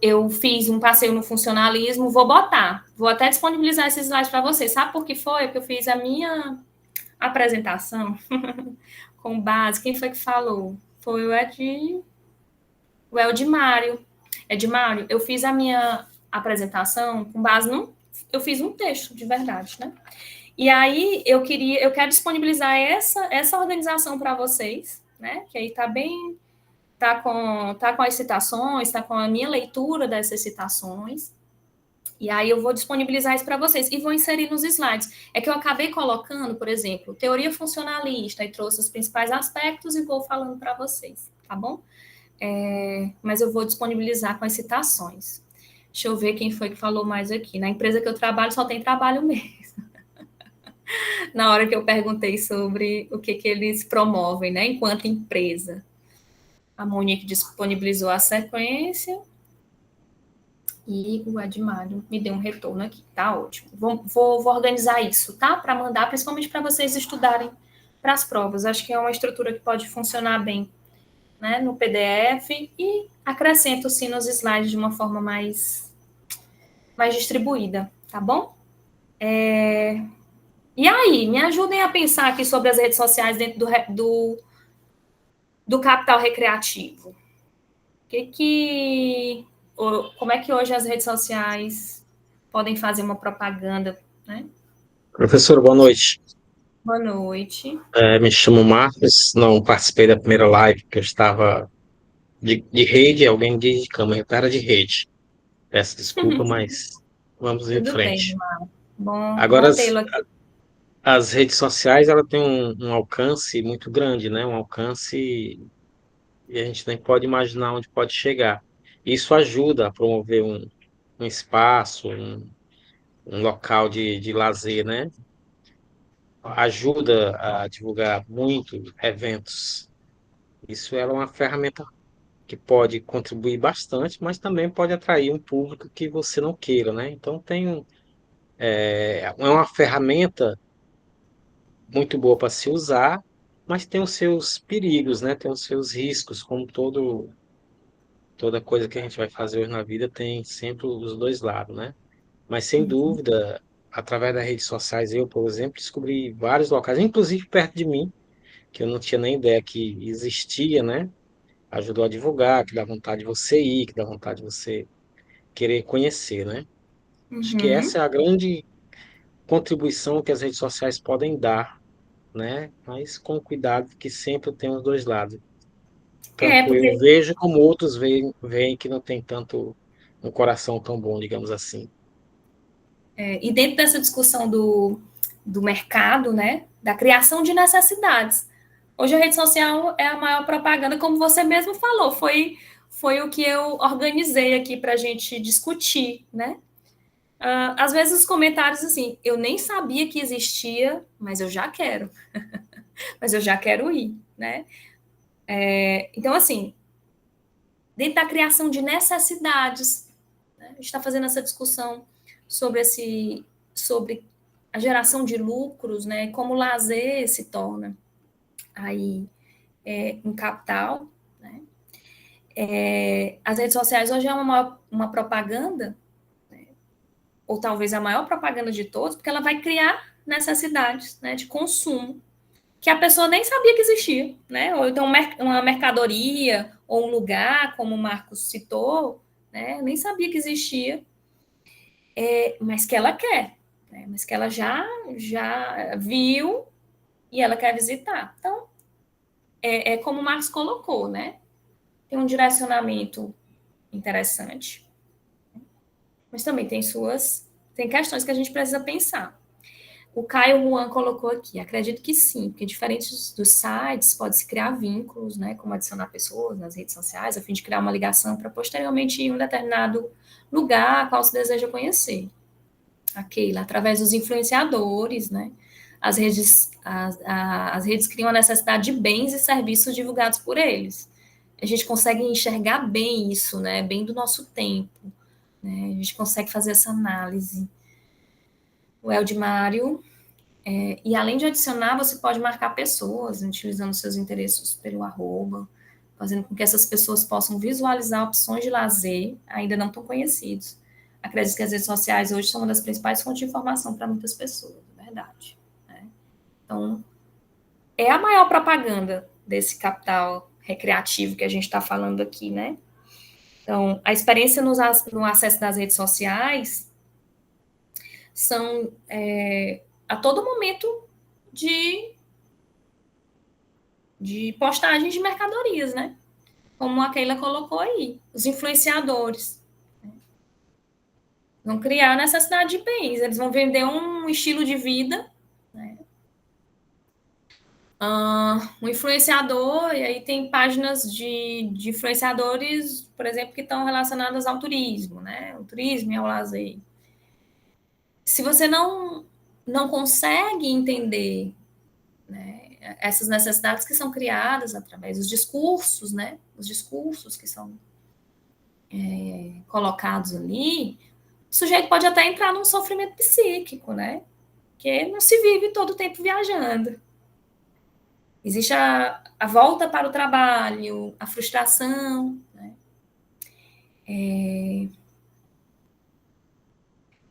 Eu fiz um passeio no funcionalismo, vou até disponibilizar esses slides para vocês. Sabe por que foi? Porque eu fiz a minha apresentação com base. Quem foi que falou? Foi o Edmário. Edmário, eu fiz a minha apresentação com base num eu fiz um texto de verdade, né? E aí eu quero disponibilizar essa organização para vocês, né? Que aí tá com as citações, tá com a minha leitura dessas citações. E aí eu vou disponibilizar isso para vocês e vou inserir nos slides. É que eu acabei colocando, por exemplo, teoria funcionalista e trouxe os principais aspectos e vou falando para vocês, tá bom? Mas eu vou disponibilizar com as citações. Deixa eu ver quem foi que falou mais aqui. Na empresa que eu trabalho só tem trabalho mesmo. Na hora que eu perguntei sobre o que eles promovem, né, enquanto empresa. A Monique disponibilizou a sequência. E o Edmário me deu um retorno aqui, tá ótimo. Vou organizar isso, tá? Para mandar, principalmente para vocês estudarem para as provas. Acho que é uma estrutura que pode funcionar bem, né, no PDF e acrescento, sim, nos slides de uma forma mais distribuída, tá bom? E aí, me ajudem a pensar aqui sobre as redes sociais dentro do capital recreativo. Como é que hoje as redes sociais podem fazer uma propaganda, né? Professor, boa noite. Boa noite. Me chamo Marcos, não participei da primeira live, porque eu estava de rede, alguém de câmera, eu era de rede. Peço desculpa, mas vamos em Tudo bem, frente. Marcos. Bom Agora, tê-lo aqui. as redes sociais, ela tem um alcance muito grande, né? Um alcance e a gente nem pode imaginar onde pode chegar. Isso ajuda a promover um espaço, um local de lazer, né? Ajuda a divulgar muito eventos. Isso é uma ferramenta que pode contribuir bastante, mas também pode atrair um público que você não queira, né? Então é uma ferramenta muito boa para se usar, mas tem os seus perigos, né? Tem os seus riscos, como toda coisa que a gente vai fazer hoje na vida tem sempre os dois lados, né? Mas sem dúvida, através das redes sociais, eu, por exemplo, descobri vários locais, inclusive perto de mim, que eu não tinha nem ideia que existia, né? Ajudou a divulgar, que dá vontade de você ir, que dá vontade de você querer conhecer, né? Acho que essa é a grande contribuição que as redes sociais podem dar, né? Mas com cuidado, que sempre tem os dois lados. Tanto eu Porque vejo como outros veem que não tem tanto um coração tão bom, digamos assim. e dentro dessa discussão do mercado, né, da criação de necessidades. Hoje a rede social é a maior propaganda, como você mesmo falou, foi o que eu organizei aqui para a gente discutir, né? Às vezes os comentários assim, eu nem sabia que existia, mas eu já quero, mas eu já quero ir, né? Então, assim, dentro da criação de necessidades, né, a gente está fazendo essa discussão sobre a geração de lucros, né? Como o lazer se torna aí um capital, né? As redes sociais hoje é uma propaganda, né? Ou talvez a maior propaganda de todos, porque ela vai criar necessidades, né, de consumo que a pessoa nem sabia que existia, né? Ou então uma mercadoria ou um lugar, como o Marcos citou, né? Nem sabia que existia, mas que ela quer, né? Mas que ela já viu e ela quer visitar. Então, é como o Marcos colocou, né? Tem um direcionamento interessante, mas também tem questões que a gente precisa pensar. O Caio Juan colocou aqui, acredito que sim, porque diferente dos sites, pode-se criar vínculos, né, como adicionar pessoas nas redes sociais, a fim de criar uma ligação para posteriormente ir em um determinado lugar a qual se deseja conhecer. A Keila, através dos influenciadores, né, as redes criam a necessidade de bens e serviços divulgados por eles. A gente consegue enxergar bem isso, né, bem do nosso tempo, né, a gente consegue fazer essa análise. O Eldmário, e além de adicionar, você pode marcar pessoas, utilizando seus interesses pelo @, fazendo com que essas pessoas possam visualizar opções de lazer ainda não tão conhecidos. Acredito que as redes sociais hoje são uma das principais fontes de informação para muitas pessoas, é verdade, né? Então, é a maior propaganda desse capital recreativo que a gente está falando aqui, né? Então, a experiência no acesso das redes sociais são a todo momento de postagem de mercadorias, né? Como a Keila colocou aí, os influenciadores. Vão criar necessidade de bens, eles vão vender um estilo de vida, né? Um influenciador, e aí tem páginas de influenciadores, por exemplo, que estão relacionadas ao turismo, né? O turismo e ao lazer. Se você não consegue entender, né, essas necessidades que são criadas através dos discursos, né? Os discursos que são colocados ali, o sujeito pode até entrar num sofrimento psíquico, né? Porque não se vive todo o tempo viajando. Existe a volta para o trabalho, a frustração, né?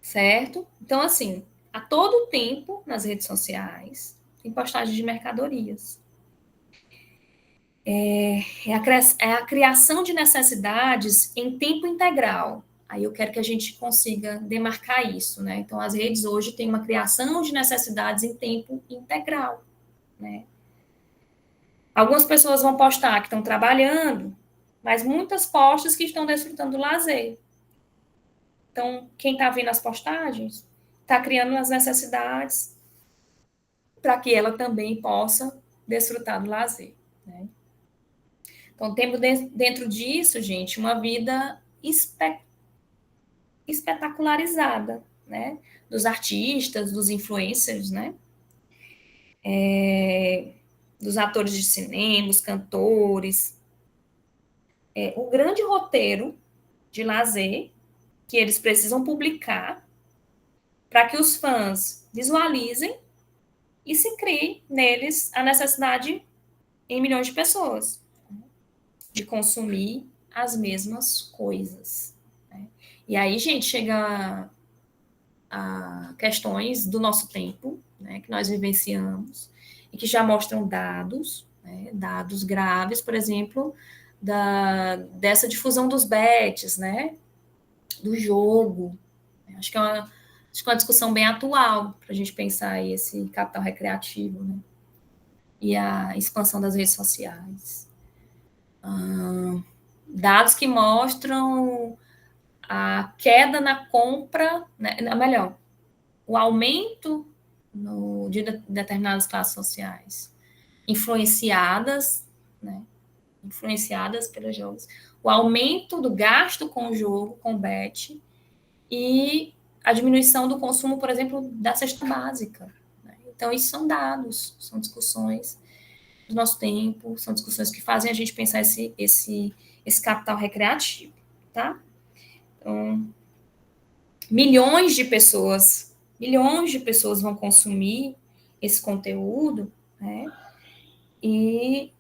Certo? Então, assim, a todo tempo, nas redes sociais, tem postagem de mercadorias. É a criação de necessidades em tempo integral. Aí eu quero que a gente consiga demarcar isso, né? Então, as redes hoje têm uma criação de necessidades em tempo integral, né? Algumas pessoas vão postar que estão trabalhando, mas muitas postam que estão desfrutando do lazer. Então, quem está vendo as postagens está criando as necessidades para que ela também possa desfrutar do lazer, né? Então, temos dentro disso, gente, uma vida espetacularizada, né? Dos artistas, dos influencers, né? Dos atores de cinema, os cantores. O grande roteiro de lazer que eles precisam publicar para que os fãs visualizem e se crie neles a necessidade em milhões de pessoas de consumir as mesmas coisas, né? E aí, gente, chega a questões do nosso tempo, né, que nós vivenciamos e que já mostram dados, né, dados graves, por exemplo, dessa difusão dos bets, né, do jogo. Acho que é uma discussão bem atual para a gente pensar aí esse capital recreativo, né, e a expansão das redes sociais. Dados que mostram a queda na compra, né, melhor, o aumento de determinadas classes sociais influenciadas, né, influenciadas pelos jogos, o aumento do gasto com o jogo, com o bet, e a diminuição do consumo, por exemplo, da cesta básica, né? Então, isso são dados, são discussões do nosso tempo, são discussões que fazem a gente pensar esse capital recreativo, tá? Então, milhões de pessoas vão consumir esse conteúdo, né? E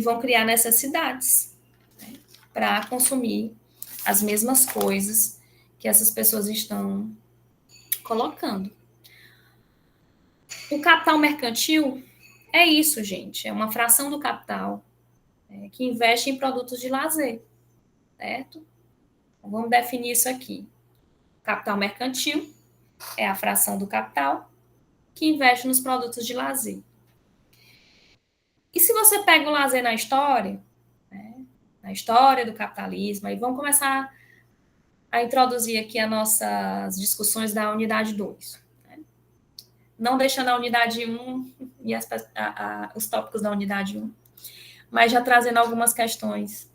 vão criar necessidades, né, para consumir as mesmas coisas que essas pessoas estão colocando. O capital mercantil é isso, gente. É uma fração do capital que investe em produtos de lazer, certo? Então, vamos definir isso aqui. Capital mercantil é a fração do capital que investe nos produtos de lazer. E se você pega o lazer na história, né, na história do capitalismo, aí vamos começar a introduzir aqui as nossas discussões da unidade 2. Né? Não deixando a unidade 1 e os tópicos da unidade 1, mas já trazendo algumas questões.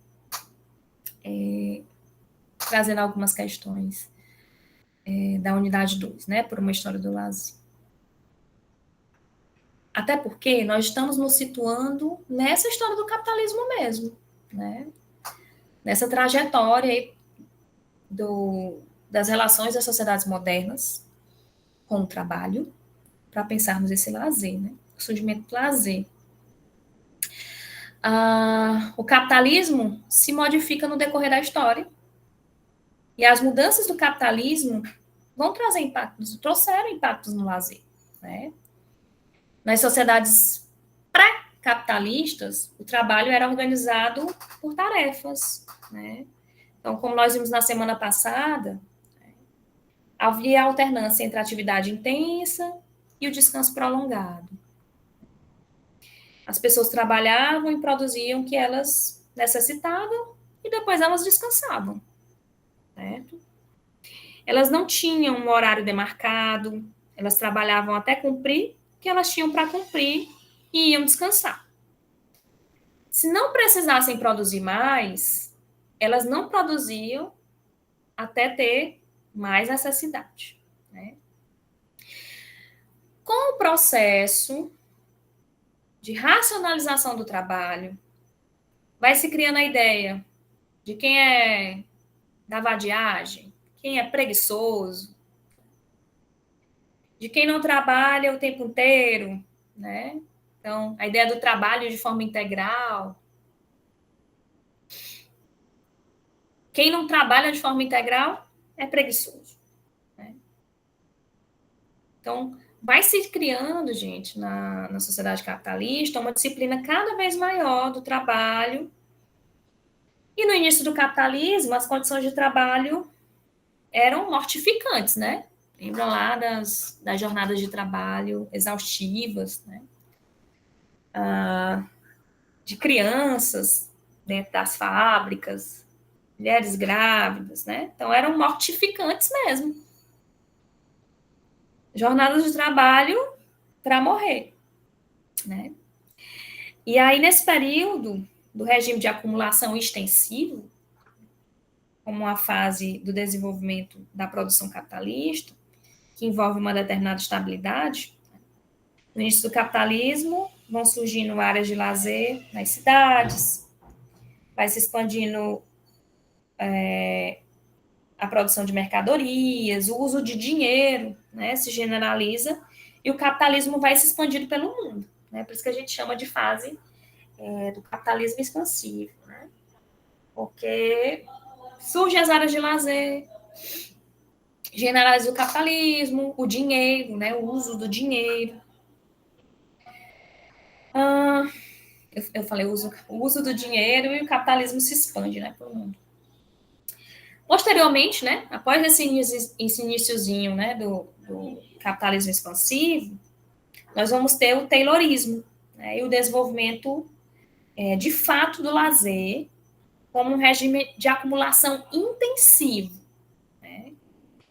Da unidade 2, né, por uma história do lazer. Até porque nós estamos nos situando nessa história do capitalismo mesmo, né? Nessa trajetória aí das relações das sociedades modernas com o trabalho, para pensarmos esse lazer, né? O surgimento do lazer. O capitalismo se modifica no decorrer da história, e as mudanças do capitalismo trouxeram impactos no lazer, né? Nas sociedades pré-capitalistas, o trabalho era organizado por tarefas, né? Então, como nós vimos na semana passada, Havia alternância entre a atividade intensa e o descanso prolongado. As pessoas trabalhavam e produziam o que elas necessitavam e depois elas descansavam, certo? Elas não tinham um horário demarcado, elas trabalhavam até cumprir o que elas tinham para cumprir e iam descansar. Se não precisassem produzir mais, elas não produziam até ter mais necessidade, né? Com o processo de racionalização do trabalho, vai se criando a ideia de quem é da vadiagem, quem é preguiçoso, de quem não trabalha o tempo inteiro, né? Então, a ideia do trabalho de forma integral. Quem não trabalha de forma integral é preguiçoso, né? Então, vai se criando, gente, na sociedade capitalista, uma disciplina cada vez maior do trabalho. E no início do capitalismo, as condições de trabalho eram mortificantes, né? Lembram lá das jornadas de trabalho exaustivas, né? De crianças dentro das fábricas, mulheres grávidas, né? Então, eram mortificantes mesmo. Jornadas de trabalho para morrer, né? E aí, nesse período do regime de acumulação extensivo, como a fase do desenvolvimento da produção capitalista, que envolve uma determinada estabilidade, no início do capitalismo, vão surgindo áreas de lazer nas cidades, vai se expandindo a produção de mercadorias, o uso de dinheiro, né, se generaliza, e o capitalismo vai se expandindo pelo mundo, né, por isso que a gente chama de fase do capitalismo expansivo, né, porque surgem as áreas de lazer, generaliza o capitalismo, o dinheiro, né, o uso do dinheiro. Eu falei o uso do dinheiro e o capitalismo se expande, né, pelo mundo. Posteriormente, né, após esse iniciozinho, né, do capitalismo expansivo, nós vamos ter o Taylorismo, né, e o desenvolvimento de fato do lazer como um regime de acumulação intensivo, né,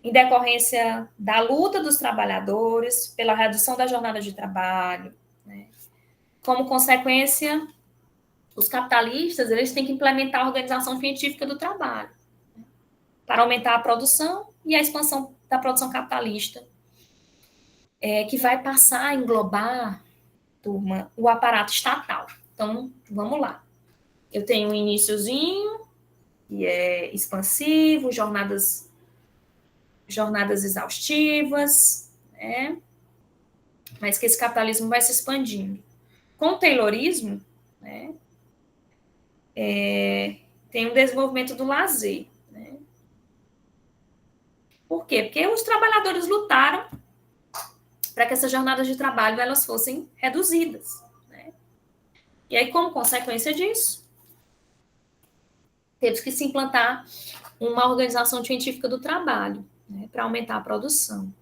em decorrência da luta dos trabalhadores pela redução da jornada de trabalho, né. Como consequência, os capitalistas eles têm que implementar a organização científica do trabalho, né, para aumentar a produção e a expansão da produção capitalista, que vai passar a englobar, turma, o aparato estatal. Então, vamos lá. Eu tenho um iniciozinho, que é expansivo, jornadas exaustivas, né? Mas que esse capitalismo vai se expandindo. Com o Taylorismo, né, tem um desenvolvimento do lazer, né? Por quê? Porque os trabalhadores lutaram para que essas jornadas de trabalho elas fossem reduzidas, né? E aí, como consequência disso, teve que se implantar uma organização científica do trabalho, né, para aumentar a produção.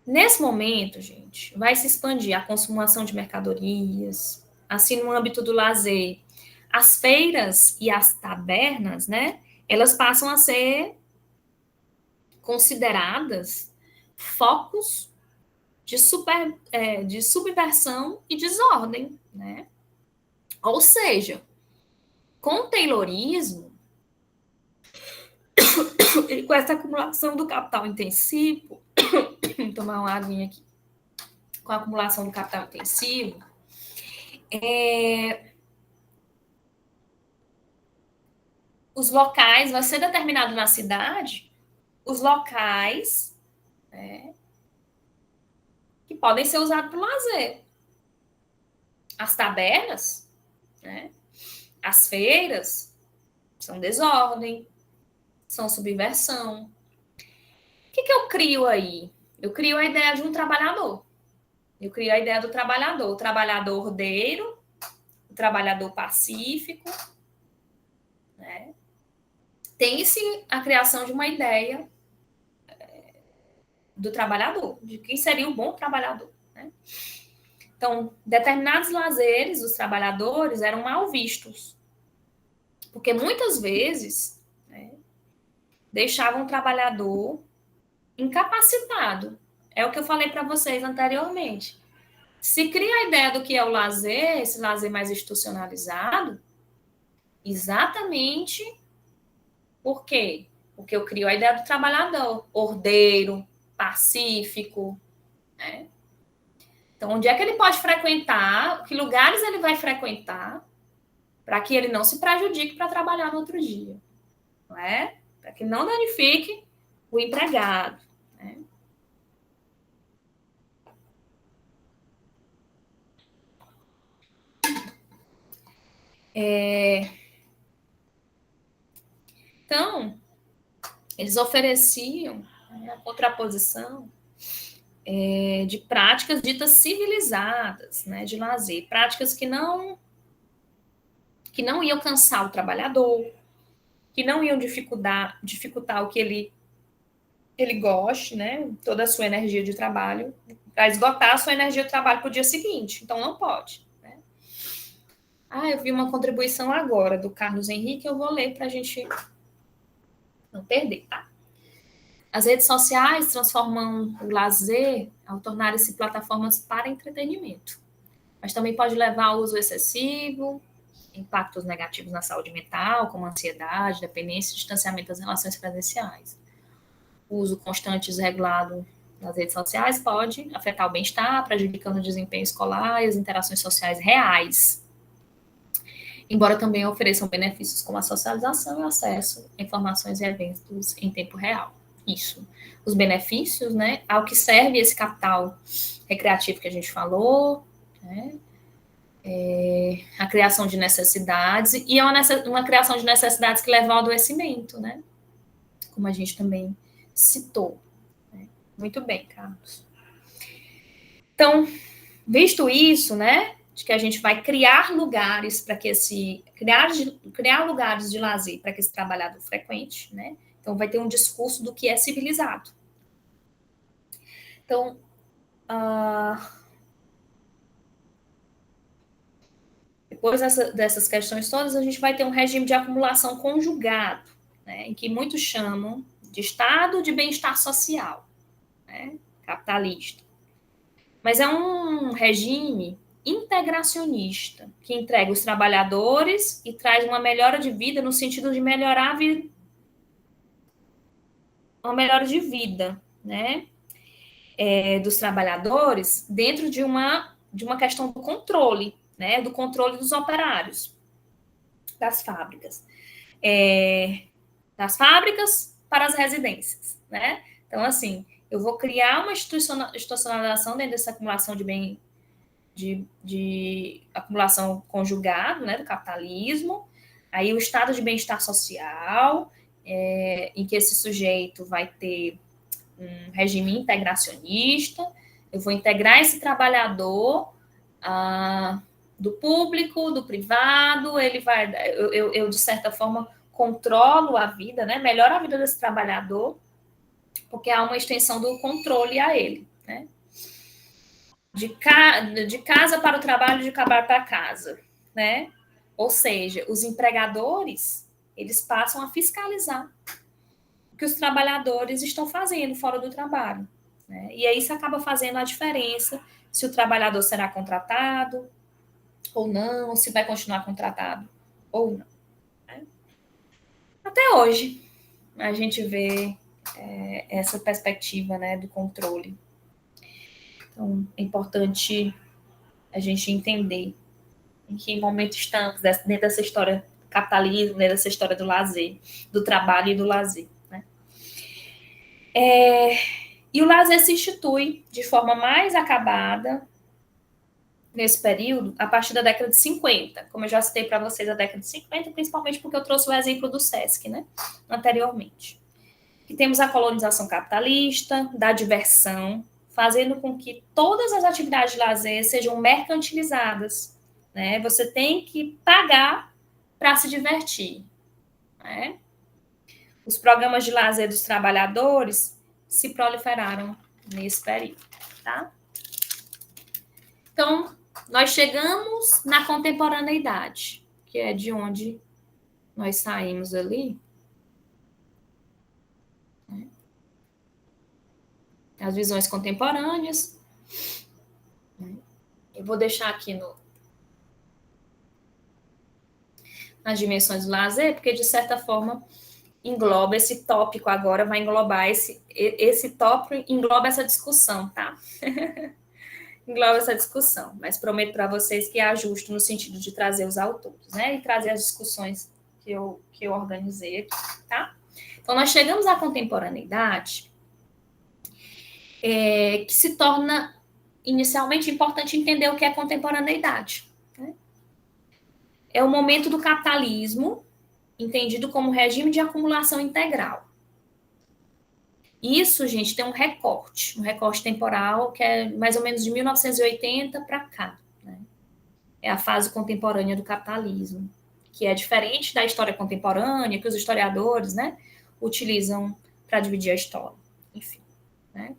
Nesse momento, gente, vai se expandir a consumação de mercadorias, assim no âmbito do lazer. As feiras e as tabernas, né, elas passam a ser consideradas focos de subversão e desordem, né? Ou seja, com o Taylorismo, e com essa acumulação do capital intensivo, vou tomar uma aguinha aqui, com a acumulação do capital intensivo, os locais, vai ser determinado na cidade, os locais, né, que podem ser usados para o lazer. As tabernas, né, as feiras, são desordem, são subversão. O que eu crio aí? Eu crio a ideia de um trabalhador. Eu crio a ideia do trabalhador. O trabalhador ordeiro, o trabalhador pacífico, né? Tem-se a criação de uma ideia do trabalhador, de quem seria o bom trabalhador, né? Então, determinados lazeres dos trabalhadores eram mal vistos, porque muitas vezes, né, deixavam o trabalhador incapacitado. É o que eu falei para vocês anteriormente. Se cria a ideia do que é o lazer, esse lazer mais institucionalizado, exatamente por quê? Porque eu crio a ideia do trabalhador, ordeiro, pacífico, né? Então, onde é que ele pode frequentar, que lugares ele vai frequentar, para que ele não se prejudique para trabalhar no outro dia, não é? Para que não danifique o empregado, né? Então, eles ofereciam, né, a contraposição de práticas ditas civilizadas, né, de lazer, práticas que não iam cansar o trabalhador, que não iam dificultar o que ele goste, né, toda a sua energia de trabalho, para esgotar a sua energia de trabalho para o dia seguinte. Então, não pode. Né? Eu vi uma contribuição agora do Carlos Henrique, eu vou ler para a gente não perder, tá? As redes sociais transformam o lazer ao tornarem-se plataformas para entretenimento, mas também pode levar ao uso excessivo, impactos negativos na saúde mental, como ansiedade, dependência e distanciamento das relações presenciais. O uso constante e desregulado das redes sociais pode afetar o bem-estar, prejudicando o desempenho escolar e as interações sociais reais, embora também ofereçam benefícios como a socialização e acesso a informações e eventos em tempo real. Isso. Os benefícios, né, ao que serve esse capital recreativo que a gente falou, né, a criação de necessidades, e é uma criação de necessidades que leva ao adoecimento, né, como a gente também citou. Né? Muito bem, Carlos. Então, visto isso, né, de que a gente vai criar lugares para que criar lugares de lazer para que esse trabalhador frequente, né, então vai ter um discurso do que é civilizado. Então, depois dessas questões todas, a gente vai ter um regime de acumulação conjugado, né, em que muitos chamam de estado de bem-estar social, né, capitalista. Mas é um regime integracionista, que entrega os trabalhadores e traz uma melhora de vida no sentido de melhorar a vida, uma melhora de vida, né, dos trabalhadores dentro de uma questão do controle, né, do controle dos operários das fábricas. Das fábricas para as residências, né? Então, assim, eu vou criar uma institucionalização dentro dessa acumulação de acumulação conjugada, né, do capitalismo, aí o estado de bem-estar social, em que esse sujeito vai ter um regime integracionista, eu vou integrar esse trabalhador do público, do privado, ele vai, eu de certa forma controlo a vida, né, melhoro a vida desse trabalhador, porque há uma extensão do controle a ele, né? De casa para o trabalho, de trabalho para casa, né? Ou seja, os empregadores, eles passam a fiscalizar o que os trabalhadores estão fazendo fora do trabalho, né? E aí isso acaba fazendo a diferença se o trabalhador será contratado ou não, se vai continuar contratado ou não. Né? Até hoje, a gente vê essa perspectiva, né, do controle. Então, é importante a gente entender em que momento estamos dentro dessa história do capitalismo, dentro dessa história do lazer, do trabalho e do lazer. Né? E o lazer se institui de forma mais acabada nesse período, a partir da década de 50. Como eu já citei para vocês, a década de 50, principalmente porque eu trouxe o exemplo do SESC, né, anteriormente. E temos a colonização capitalista, da diversão, fazendo com que todas as atividades de lazer sejam mercantilizadas. Né? Você tem que pagar para se divertir. né? Os programas de lazer dos trabalhadores se proliferaram nesse período, tá? Então, nós chegamos na contemporaneidade, que é de onde nós saímos ali. Né? As visões contemporâneas. Né? Eu vou deixar aqui nas dimensões do lazer, porque, de certa forma, engloba esse tópico agora, vai englobar esse tópico, engloba essa discussão, tá? Engloba essa discussão, mas prometo para vocês que é justo no sentido de trazer os autores, né? E trazer as discussões que eu organizei aqui, tá? Então, nós chegamos à contemporaneidade, que se torna inicialmente importante entender o que é contemporaneidade. Né? É o momento do capitalismo, entendido como regime de acumulação integral. Isso, gente, tem um recorte temporal que é mais ou menos de 1980 para cá. Né? É a fase contemporânea do capitalismo, que é diferente da história contemporânea, que os historiadores, né, utilizam para dividir a história. Enfim. Né?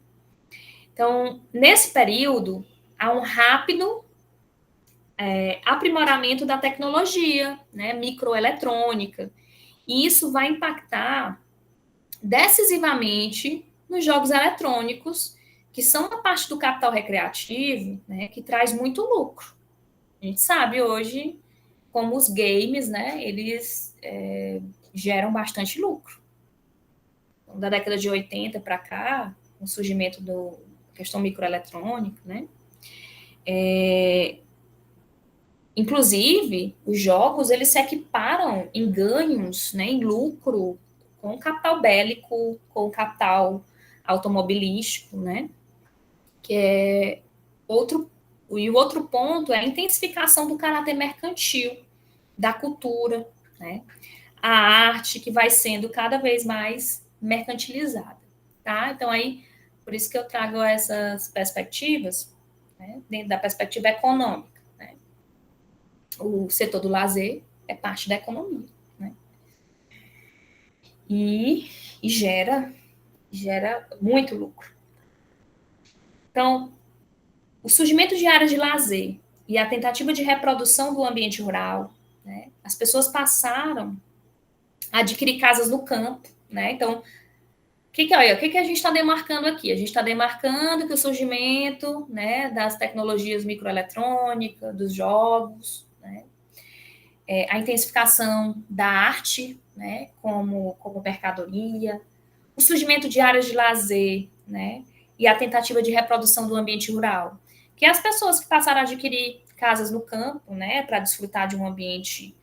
Então, nesse período, há um rápido aprimoramento da tecnologia, né, microeletrônica, e isso vai impactar decisivamente nos jogos eletrônicos, que são uma parte do capital recreativo, né, que traz muito lucro. A gente sabe hoje como os games, né, eles geram bastante lucro. Então, da década de 80 para cá, com o surgimento da questão microeletrônica, né, inclusive, os jogos, eles se equiparam em ganhos, né, em lucro, com o capital bélico, com o capital automobilístico, né? Que é outro. E o outro ponto é a intensificação do caráter mercantil, da cultura, né? A arte que vai sendo cada vez mais mercantilizada, tá? Então, aí, por isso que eu trago essas perspectivas, né? Dentro da perspectiva econômica, né? O setor do lazer é parte da economia, né? E gera muito lucro. Então, o surgimento de áreas de lazer e a tentativa de reprodução do ambiente rural, né, as pessoas passaram a adquirir casas no campo, né? Então, o que a gente está demarcando aqui? A gente está demarcando que o surgimento, né, das tecnologias microeletrônicas, dos jogos, né, a intensificação da arte, né, como mercadoria, o surgimento de áreas de lazer, né, e a tentativa de reprodução do ambiente rural, que as pessoas que passaram a adquirir casas no campo, né, para desfrutar de um ambiente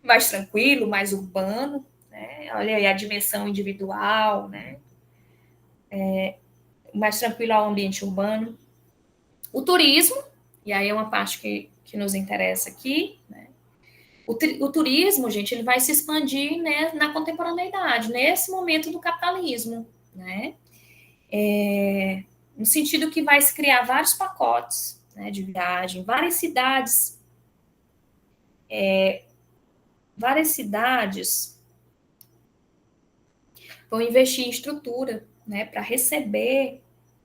mais tranquilo, mais urbano, né, olha aí a dimensão individual, né, mais tranquilo ao ambiente urbano. O turismo, e aí é uma parte que nos interessa aqui, né, o turismo, gente, ele vai se expandir, né, na contemporaneidade, nesse momento do capitalismo, né? No sentido que vai se criar vários pacotes, né, de viagem, várias cidades vão investir em estrutura, né, para receber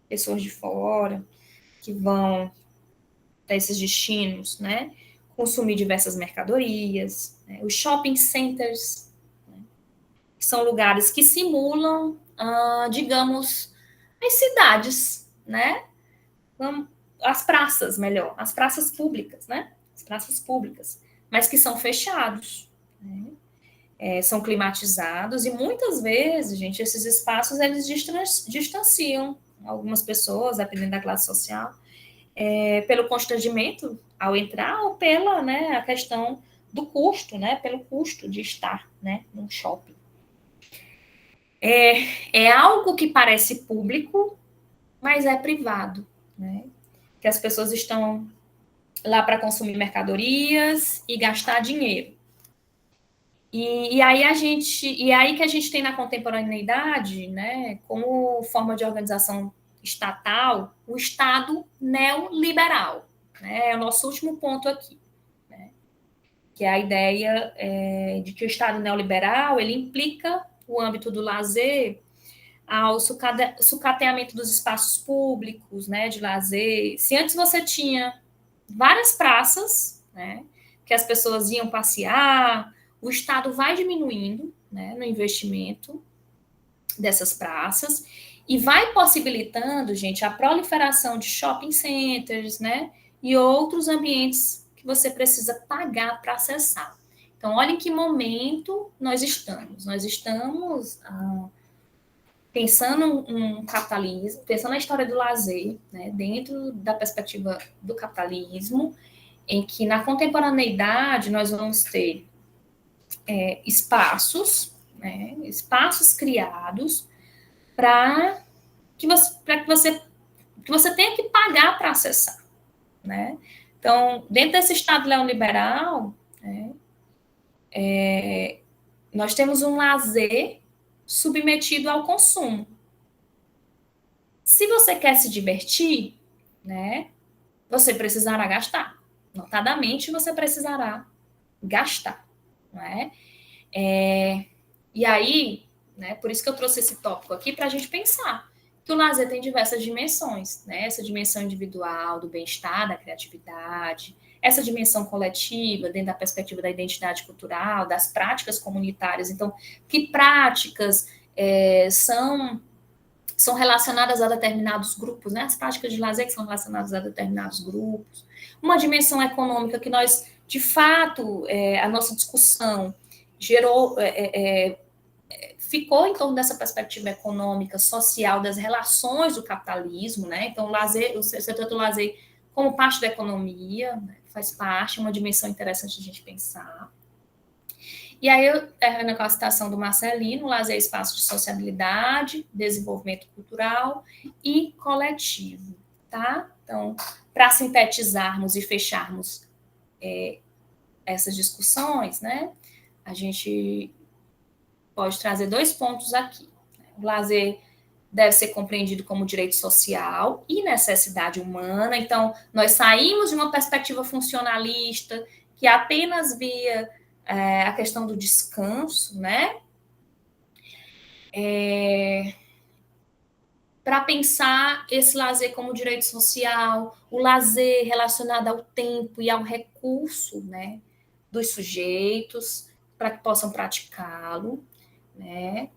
pessoas de fora que vão para esses destinos, né, consumir diversas mercadorias, né, os shopping centers, né, que são lugares que simulam, digamos, as cidades, né, as praças, melhor, as praças públicas, né, as praças públicas, mas que são fechados, né, são climatizados e muitas vezes, gente, esses espaços eles distanciam algumas pessoas, dependendo da classe social, pelo constrangimento ao entrar ou pela, né, a questão do custo, né, pelo custo de estar, né, num shopping. É algo que parece público, mas é privado, né, que as pessoas estão lá para consumir mercadorias e gastar dinheiro. E aí que a gente tem na contemporaneidade, né, como forma de organização estatal, o Estado neoliberal, né, é o nosso último ponto aqui, né? que é a ideia de que o Estado neoliberal ele implica o âmbito do lazer ao sucateamento dos espaços públicos, né, de lazer. Se antes você tinha várias praças, né, que as pessoas iam passear, o Estado vai diminuindo, né, no investimento dessas praças e vai possibilitando, gente, a proliferação de shopping centers, né, e outros ambientes que você precisa pagar para acessar. Então, olha em que momento nós estamos. Nós estamos pensando um capitalismo, pensando na história do lazer, né, dentro da perspectiva do capitalismo, em que na contemporaneidade nós vamos ter espaços, né, espaços criados para que você tenha que pagar para acessar, né? Então, dentro desse Estado neoliberal, né, nós temos um lazer submetido ao consumo. Se você quer se divertir, né, você precisará gastar. Notadamente, você precisará gastar, não é? E aí, né, por isso que eu trouxe esse tópico aqui para a gente pensar que o lazer tem diversas dimensões, né? Essa dimensão individual do bem-estar, da criatividade, essa dimensão coletiva, dentro da perspectiva da identidade cultural, das práticas comunitárias. Então, que práticas são relacionadas a determinados grupos, né? As práticas de lazer que são relacionadas a determinados grupos. Uma dimensão econômica que nós, de fato, a nossa discussão gerou, ficou em torno dessa perspectiva econômica, social, das relações do capitalismo, né? Então, o setor do lazer como parte da economia, né? Faz parte, uma dimensão interessante de a gente pensar. E aí eu termino com a citação do Marcelino: lazer é espaço de sociabilidade, desenvolvimento cultural e coletivo, tá? Então, para sintetizarmos e fecharmos essas discussões, né, a gente pode trazer 2 pontos aqui. O lazer deve ser compreendido como direito social e necessidade humana. Então, nós saímos de uma perspectiva funcionalista que apenas via a questão do descanso, né? Para pensar esse lazer como direito social, o lazer relacionado ao tempo e ao recurso, né, dos sujeitos, para que possam praticá-lo, né?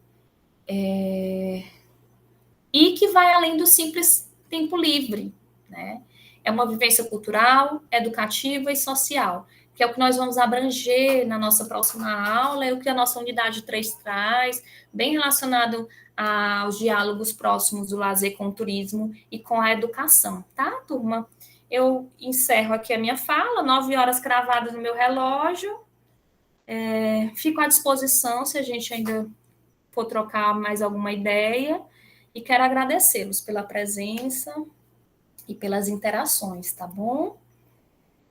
E que vai além do simples tempo livre, né? É uma vivência cultural, educativa e social, que é o que nós vamos abranger na nossa próxima aula, é o que a nossa unidade 3 traz, bem relacionado aos diálogos próximos do lazer com o turismo e com a educação, tá, turma? Eu encerro aqui a minha fala, 9 horas cravadas no meu relógio, fico à disposição se a gente ainda for trocar mais alguma ideia, e quero agradecê-los pela presença e pelas interações, tá bom?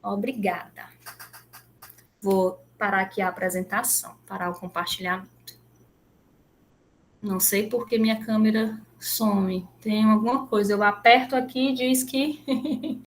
Obrigada. Vou parar aqui a apresentação, parar o compartilhamento. Não sei por que minha câmera some. Tem alguma coisa. Eu aperto aqui e diz que